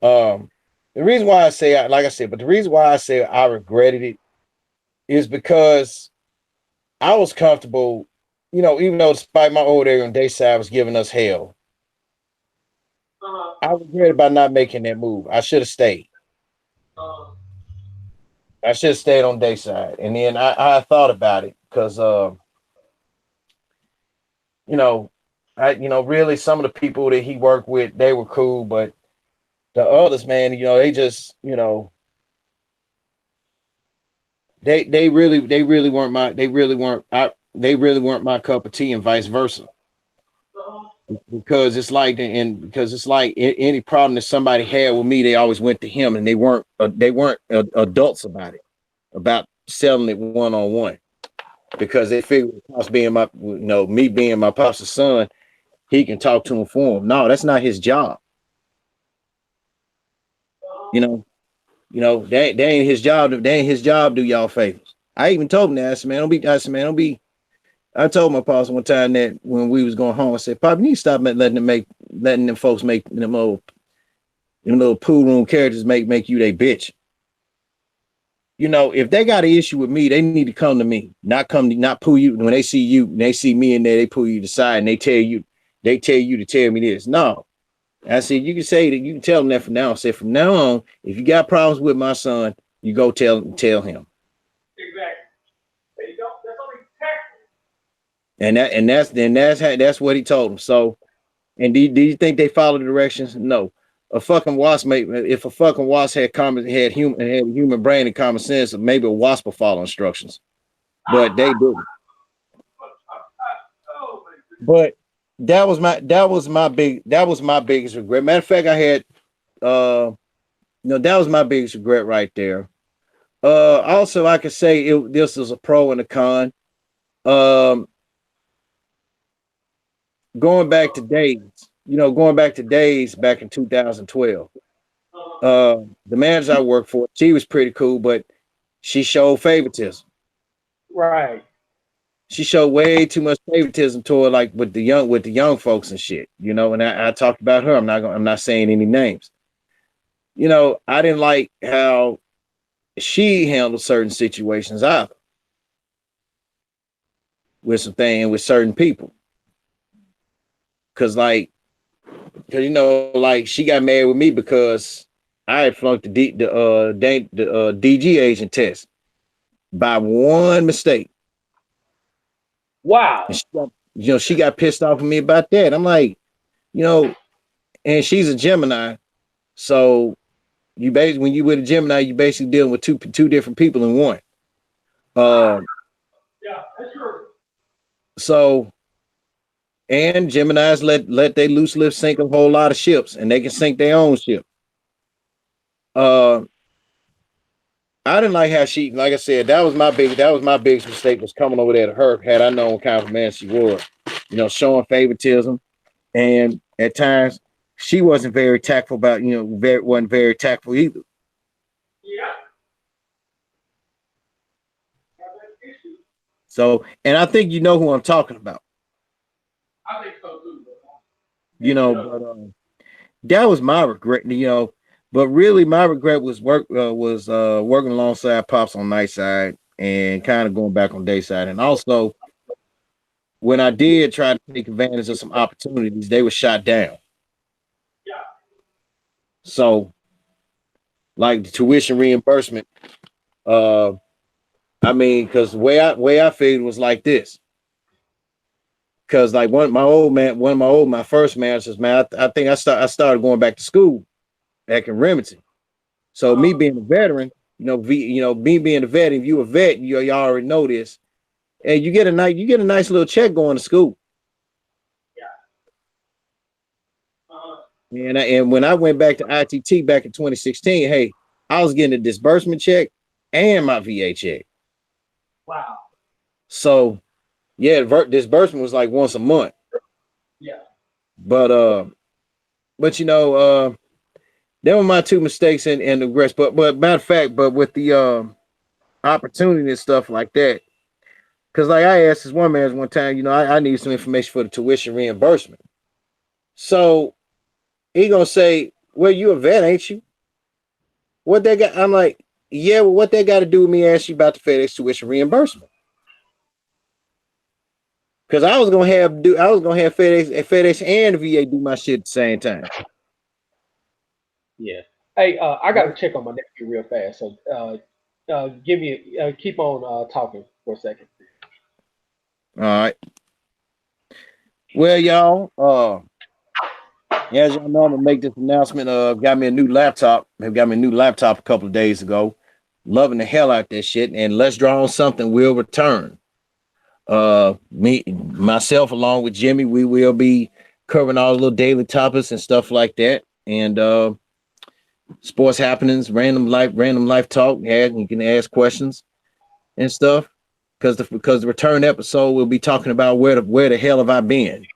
Um, the reason why I say like I said, but the reason why I say I regretted it is because I was comfortable, even though despite my old area on day side was giving us hell, I regret about not making that move. I should have stayed. I should have stayed on day side. And then I thought about it because you know, really some of the people that he worked with, they were cool, but the others, man, they just, they really weren't they really weren't my cup of tea and vice versa. Because it's like any problem that somebody had with me, they always went to him, and they weren't adults about it, about selling it one on one, because they figured pops being my me being my pops' son, he can talk to him for him. No, that's not his job. You know, that ain't his job. That ain't his job. Do y'all favors. I even told him that. I said, man, don't be. I told my pops one time that when we was going home, I said, Pop, you need to stop letting them folks make them little pool room characters make you they bitch. If they got an issue with me, they need to come to me, not pull you. When they see you, and they see me in there, they pull you to the side and they tell you to tell me this. No, I said, you can tell them that from now on. I said, from now on, if you got problems with my son, you go tell him. Exactly. There you go. That's only tactful. That's what he told him. So, and do you think they follow the directions? No. If a fucking wasp had a human brain and common sense, maybe a wasp will follow instructions. But they didn't. But that was my biggest regret. Matter of fact, I had that was my biggest regret right there. Also I could say this is a pro and a con. Um, going back to days back in 2012. The manager I worked for, she was pretty cool, but she showed favoritism. Right. she showed way too much favoritism toward like with the young folks and shit, you know. And I talked about her. I'm not saying any names. You know, I didn't like how she handled certain situations either with certain people. Cause you know, like she got mad with me because I had flunked the DG agent test by one mistake. Wow. And she got pissed off at me about that. I'm like, you know, and she's a Gemini, so when you with a Gemini, you basically dealing with two different people in one. Yeah, that's true. So, and Geminis let they loose lips sink a whole lot of ships, and they can sink their own ship. I didn't like how she, like I said, that was my biggest mistake was coming over there to her. Had I known what kind of man she was, you know, showing favoritism, and at times she wasn't very tactful about, you know, wasn't very tactful either. Yeah. So, and I think you know who I'm talking about. I think so too. You know, but that was my regret. You know, but really my regret was working alongside Pops on night side and kind of going back on day side, and also when I did try to take advantage of some opportunities, they were shot down. Yeah. So, like the tuition reimbursement, I mean, because the way I figured was like this. Because like one of my first managers, man, I think I started going back to school back in Remington. So me being a veteran, me being a vet, if you a vet, you already know this, and you get a nice little check going to school. Yeah. And when I went back to ITT back in 2016, hey, I was getting a disbursement check and my VA check. Wow. So yeah, disbursement was like once a month. Yeah. But you know, them were my two mistakes in the rest. But matter of fact, but with the opportunity and stuff like that, because like I asked this one man one time, you know, I need some information for the tuition reimbursement. So he gonna say, "Well, you a vet, ain't you? What they got?" I'm like, "Yeah, well, what they got to do with me asking you about the FedEx tuition reimbursement?" Because I was gonna have FedEx and VA do my shit at the same time. Yeah. Hey, I got to check on my nephew real fast. So, keep on talking for a second. All right. Well, y'all, as y'all know, I'm gonna make this announcement. Got me a new laptop. Have got me a new laptop a couple of days ago. Loving the hell out that shit. And Let's Draw on Something will return. Myself, along with Jimmy, we will be covering all the little daily topics and stuff like that. And sports happenings, random life talk. Yeah, you can ask questions and stuff. Because the return episode we'll be talking about where the hell have I been,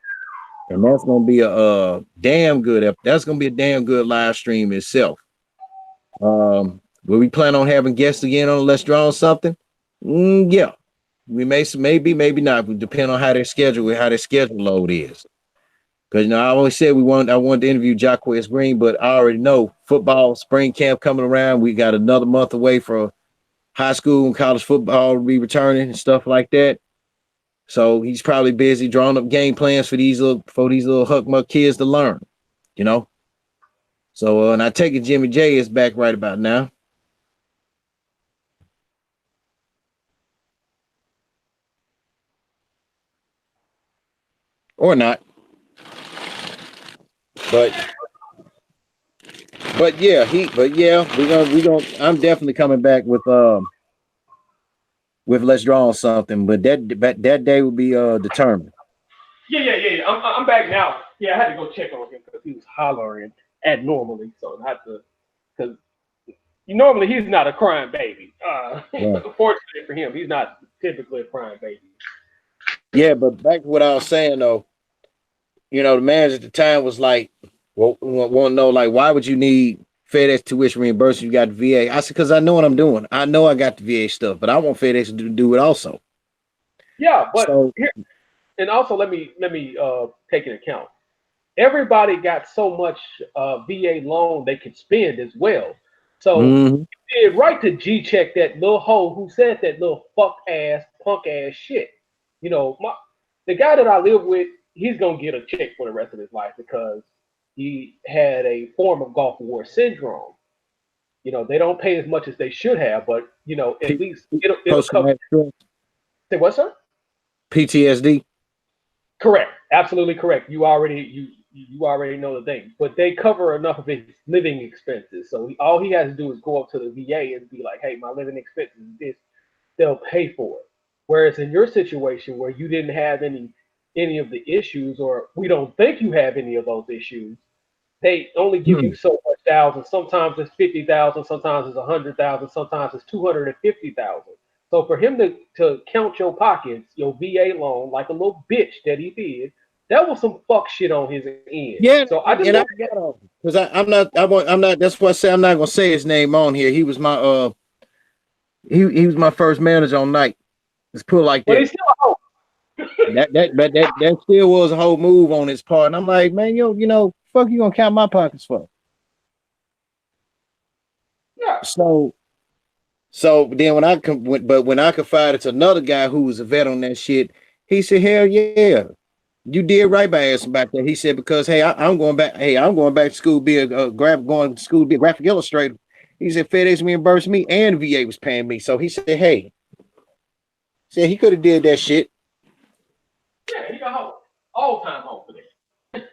and that's gonna be a damn good. That's gonna be a damn good live stream itself. Will we plan on having guests again on Let's Draw on Something? Yeah, we maybe not. It depend on how their schedule load is. Because you know, I always said I wanted to interview Jacquez Green, but I already know football spring camp coming around. We got another month away for high school and college football will be returning and stuff like that. So he's probably busy drawing up game plans for these little Huckmuck kids to learn, you know. So and I take it Jimmy J is back right about now. Or not. But yeah, we're gonna I'm definitely coming back with Let's Draw on Something, but that day will be determined. Yeah. I'm back now. Yeah, I had to go check on him because he was hollering abnormally. So I had to, because normally he's not a crying baby. Yeah. Fortunately for him, he's not typically a crying baby. Yeah, but back to what I was saying though, you know, the manager at the time was like, well, want to know, like, why would you need FedEx tuition reimbursement? You got the VA. I said, because I know what I'm doing. I know I got the VA stuff, but I want FedEx to do it also. Yeah, but So here, and also let me take into account. Everybody got so much VA loan they could spend as well. So mhm. you did right to G check that little hoe who said that little fuck ass punk ass shit. You know, the guy that I live with, he's gonna get a check for the rest of his life because he had a form of Gulf War syndrome. You know, they don't pay as much as they should have, but you know, at P- least it'll Post cover. traumatic stress, Say what, sir? PTSD. Correct. Absolutely correct. You already know the thing. But they cover enough of his living expenses. So all he has to do is go up to the VA and be like, "Hey, my living expenses is this." They'll pay for it. Whereas in your situation where you didn't have any of the issues, or we don't think you have any of those issues, they only give you Hmm. so much thousand. Sometimes it's 50,000, sometimes it's 100,000, sometimes it's 250,000. So for him to count your pockets, your VA loan, like a little bitch that he did, that was some fuck shit on his end. Yeah, So I just and I want got on because I'm not I'm not. That's why I say I'm not gonna say his name on here. He was my he was my first manager on night. Let's put it like but that. he's still a hoe. That still was a whole move on his part. And I'm like, man, you know, fuck you gonna count my pockets for? Yeah. So so then when I confided to another guy who was a vet on that shit, he said, hell yeah, you did right by asking about that. He said because hey, I'm going back. Hey, I'm going back to school, be going to school, be a graphic illustrator. He said FedEx reimbursed me and VA was paying me. So he said, hey, said he could have did that shit. Yeah, he a hoe. All time hoe for that.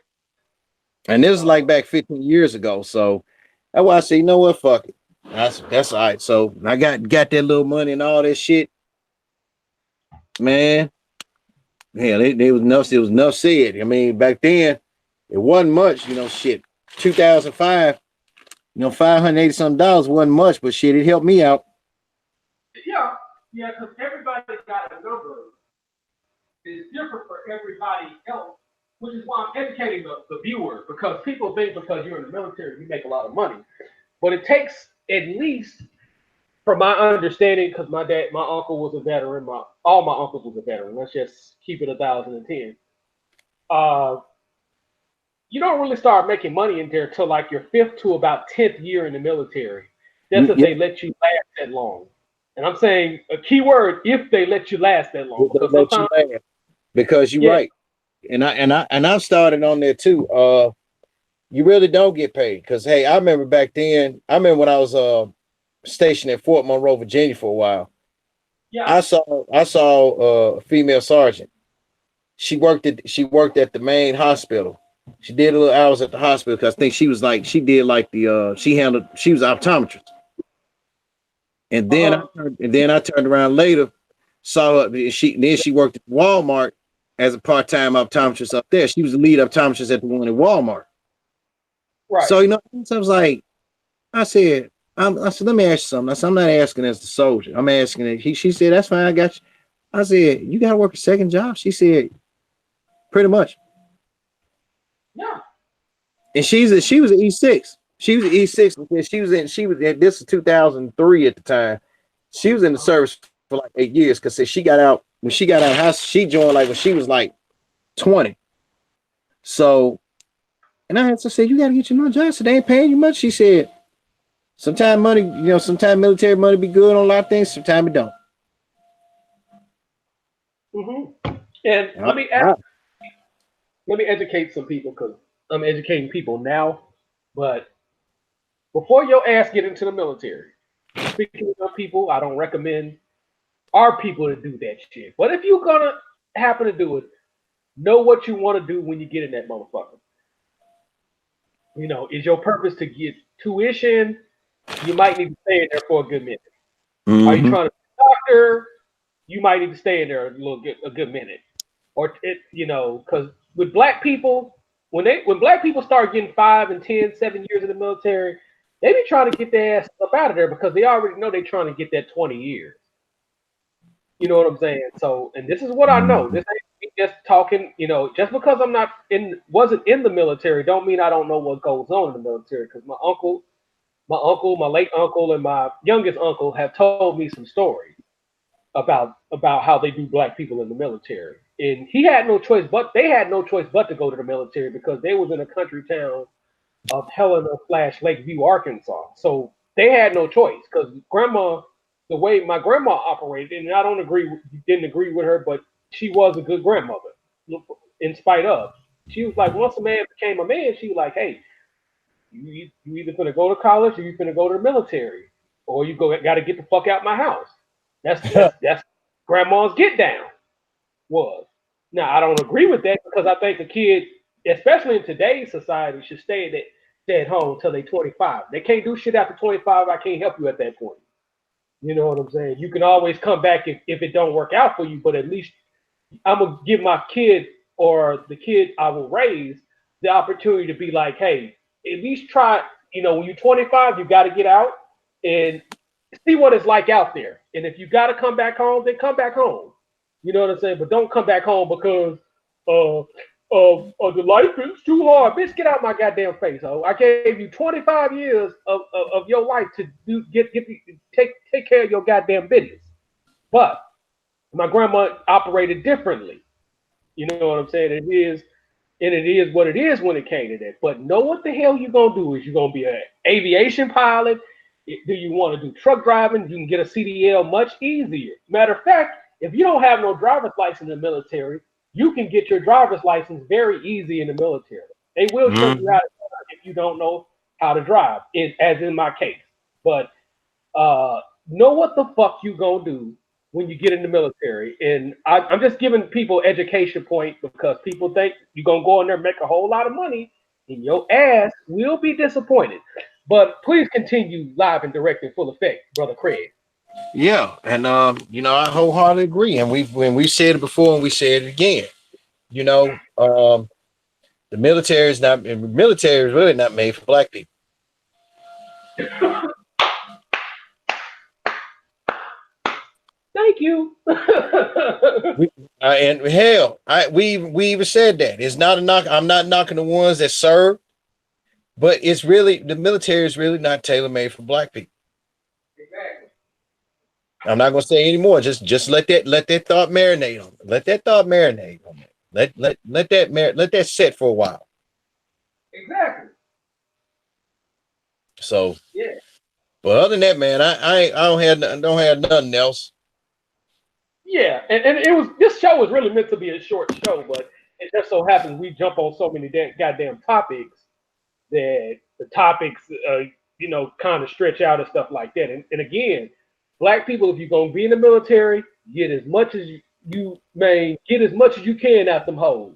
And this is like So back 15 years ago. So that's why I say, you know what, fuck it. That's all right. So I got that little money and all that shit, man. Hell, it was enough said. I mean, back then it wasn't much, you know, shit. 2005, you know, $580 something wasn't much, but shit, it helped me out. yeah, yeah, because everybody got a number. It's different for everybody else, which is why I'm educating the viewers because people think because you're in the military you make a lot of money, but it takes at least, from my understanding, because my uncle was a veteran, my all my uncles was a veteran. Let's just keep it 1,010. Uh, you don't really start making money in there till like your fifth to about 10th year in the military. That's if Yeah, they let you last that long. And I'm saying a key word if they let you last that long, they because let you sometimes, laugh because you're yeah, right. And I started on there too. You really don't get paid because hey, I remember back then. I remember when I was stationed at Fort Monroe, Virginia for a while. yeah, I saw a female sergeant. She worked at the main hospital. She did a little hours at the hospital because I think she was like she did like the she was an optometrist. uh-huh, And then I turned around later, saw her. She worked at Walmart as a part time optometrist up there. She was the lead optometrist at the one at Walmart. right. So you know, so I was like, I said, I said, let me ask you something. I said, I'm not asking as the soldier. I'm asking it. She said, that's fine. I got you. I said, you got to work a second job. She said, pretty much. Yeah. And she was an E6. She was an E6 because she was in this is 2003 at the time. She was in the Uh-huh. service for like 8 years because she got out when she got out of house, she joined like when she was like 20. So and I had to say, you gotta get your another job. So they ain't paying you much. She said, sometimes money, you know, sometimes military money be good on a lot of things, sometimes it don't. And I, I, let me educate some people because I'm educating people now. But before your ass get into the military, speaking of people, I don't recommend our people to do that shit. But if you're gonna happen to do it, know what you want to do when you get in that motherfucker. You know, is your purpose to get tuition? You might need to stay in there for a good minute. Are you mm-hmm. trying to be a doctor? You might need to stay in there a good minute. Or it, you know, because with black people, when black people start getting 5 and 10, 7 years in the military, they be trying to get their ass up out of there because they already know they're trying to get that 20 years. You know what I'm saying? So, and this is what I know. Mm-hmm. This ain't me just talking. You know, just because I'm not in, wasn't in the military, don't mean I don't know what goes on in the military. Because my late uncle, and my youngest uncle have told me some stories. about how they do black people in the military. And he had no choice, but they had no choice but to go to the military because they was in a country town of Helena slash Lakeview, Arkansas. So they had no choice because grandma, the way my grandma operated, and I don't agree, didn't agree with her, but she was a good grandmother in spite of. She was like, once a man became a man, she was like, hey, you either gonna go to college or you gonna go to the military, or you got to get the fuck out my house. That's grandma's get down was. Now I don't agree with that because I think a kid, especially in today's society, should stay at home until they 25. They can't do shit after 25. I can't help you at that point. You know what I'm saying? You can always come back if it don't work out for you, but at least I'm gonna give my kid or the kid I will raise the opportunity to be like, hey, at least try. When you're 25, you got to get out and see what it's like out there. And if you got to come back home, then come back home. You know what I'm saying? But don't come back home because the life is too hard. Bitch, get out my goddamn face. Oh, I gave you 25 years of your life to take care of your goddamn business. But my grandma operated differently. You know what I'm saying? It is what it is when it came to that. But know what the hell you're gonna do is you're gonna be an aviation pilot. Do you want to do truck driving? You can get a CDL much easier. Matter of fact, if you don't have no driver's license in the military, you can get your driver's license very easy in the military. They will show you how to drive if you don't know how to drive, as in my case. But know what the fuck you gonna do when you get in the military. And I'm just giving people education point because people think you're gonna go in there and make a whole lot of money, and your ass will be disappointed. But please continue live and direct in full effect, brother Craig. Yeah, and I wholeheartedly agree. And we said it before and we said it again. The military is really not made for black people. Thank you. And hell, we even said that it's not a knock. I'm not knocking the ones that serve, but it's really the military is really not tailor made for black people. Exactly. I'm not gonna say anymore. Just let that thought marinate on it. Let that thought marinate on it. Let that sit for a while. Exactly. So yeah. But other than that, man, I don't have nothing else. Yeah, and it was this show was really meant to be a short show, but it just so happens we jump on so many goddamn topics that the topics, kind of stretch out and stuff like that. And again, black people, if you're gonna be in the military, get as much as get as much as you can out them hoes.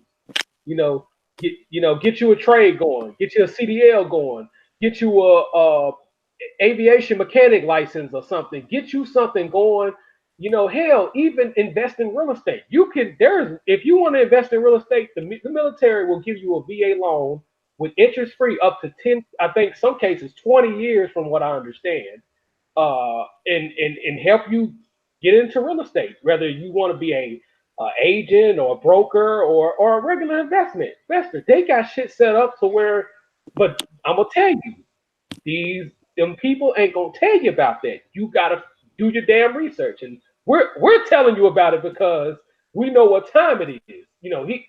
Get you a trade going, get you a CDL going, get you a aviation mechanic license or something, get you something going. Hell, even invest in real estate. If you want to invest in real estate, the military will give you a VA loan with interest free up to 10, I think some cases 20 years from what I understand, and help you get into real estate, whether you want to be a agent or a broker or a regular investor. They got shit set up to where, but I'm gonna tell you, them people ain't gonna tell you about that. You gotta do your damn research, and we're telling you about it because we know what time it is.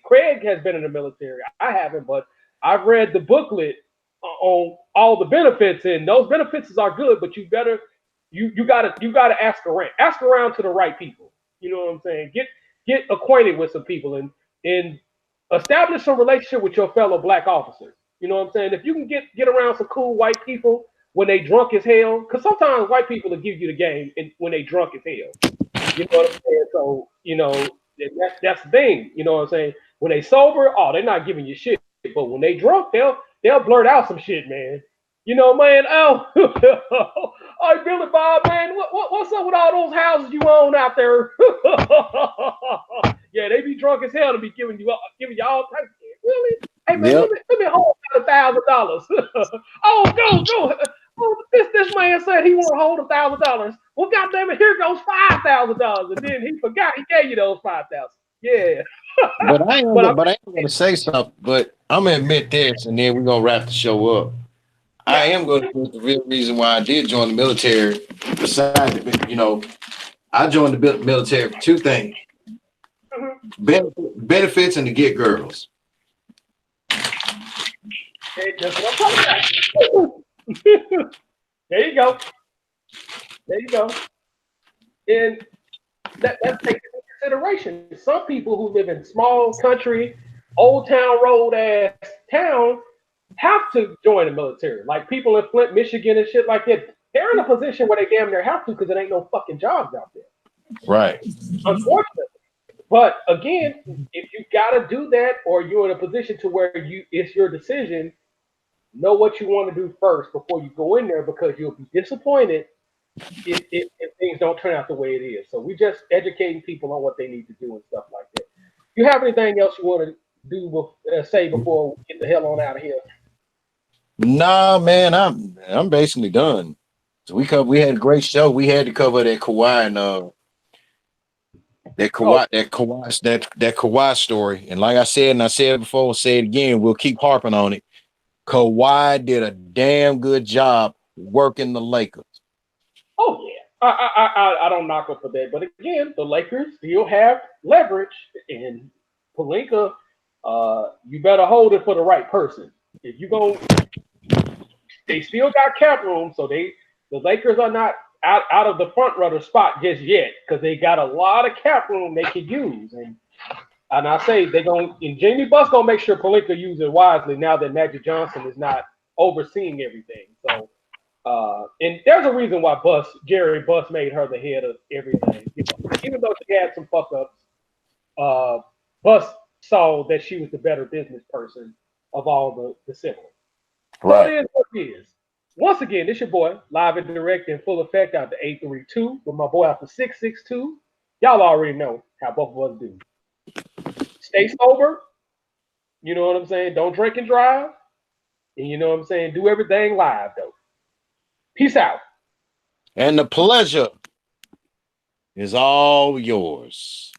Craig has been in the military. I haven't, but I've read the booklet on all the benefits, and those benefits are good. But you gotta ask around. Ask around to the right people. You know what I'm saying? Get acquainted with some people and establish some relationship with your fellow black officers. You know what I'm saying? If you can get around some cool white people when they drunk as hell, because sometimes white people will give you the game when they drunk as hell. You know what I'm saying? So, that's the thing. You know what I'm saying? When they sober, they're not giving you shit. But when they drunk, they'll blurt out some shit, man. Man, hey, Billy Bob, man, what's up with all those houses you own out there? Yeah, they be drunk as hell to be giving you all types of shit. Really? Hey, man, Yep. let me hold $1,000. Go. Oh, this man said he won't hold $1,000. Well, goddamn it, here goes $5,000, and then he forgot he gave you those 5,000. Yeah. But I am gonna say something. But I'm gonna admit this, and then we're gonna wrap the show up. I am going to put the real reason why I did join the military, besides, I joined the military for two things: benefits and to get girls. Hey, that's what I'm talking about. There you go. There you go. And that's taken into consideration. Some people who live in small country, old town road ass town have to join the military. Like people in Flint, Michigan, and shit like that. They're in a position where they damn near have to because there ain't no fucking jobs out there. Right. Unfortunately. But again, if you gotta do that or you're in a position to where it's your decision, know what you want to do first before you go in there because you'll be disappointed if things don't turn out the way it is. So we just educating people on what they need to do and stuff like that. You have anything else you want to do say before we get the hell on out of here? Nah, man, I'm basically done. So we had a great show. We had to cover that Kawhi and that Kawhi story. And like I said, and I said before, say it again, we'll keep harping on it. Kawhi did a damn good job working the Lakers. Oh yeah. I don't knock him for that, but again, the Lakers still have leverage, and Pelinka, you better hold it for the right person. If you go, they still got cap room, so the Lakers are not out of the front runner spot just yet because they got a lot of cap room they could use, and I say and Jamie Buss gonna make sure Pelinka uses it wisely now that Magic Johnson is not overseeing everything. So. And there's a reason why Jerry Buss made her the head of everything. Even though she had some fuck ups, Buss saw that she was the better business person of all the siblings. Right. So it is what it is. Once again, this your boy, live and direct in full effect out the 832 with my boy out the 662. Y'all already know how both of us do. Stay sober. You know what I'm saying? Don't drink and drive. And you know what I'm saying? Do everything live, though. Peace out. And the pleasure is all yours.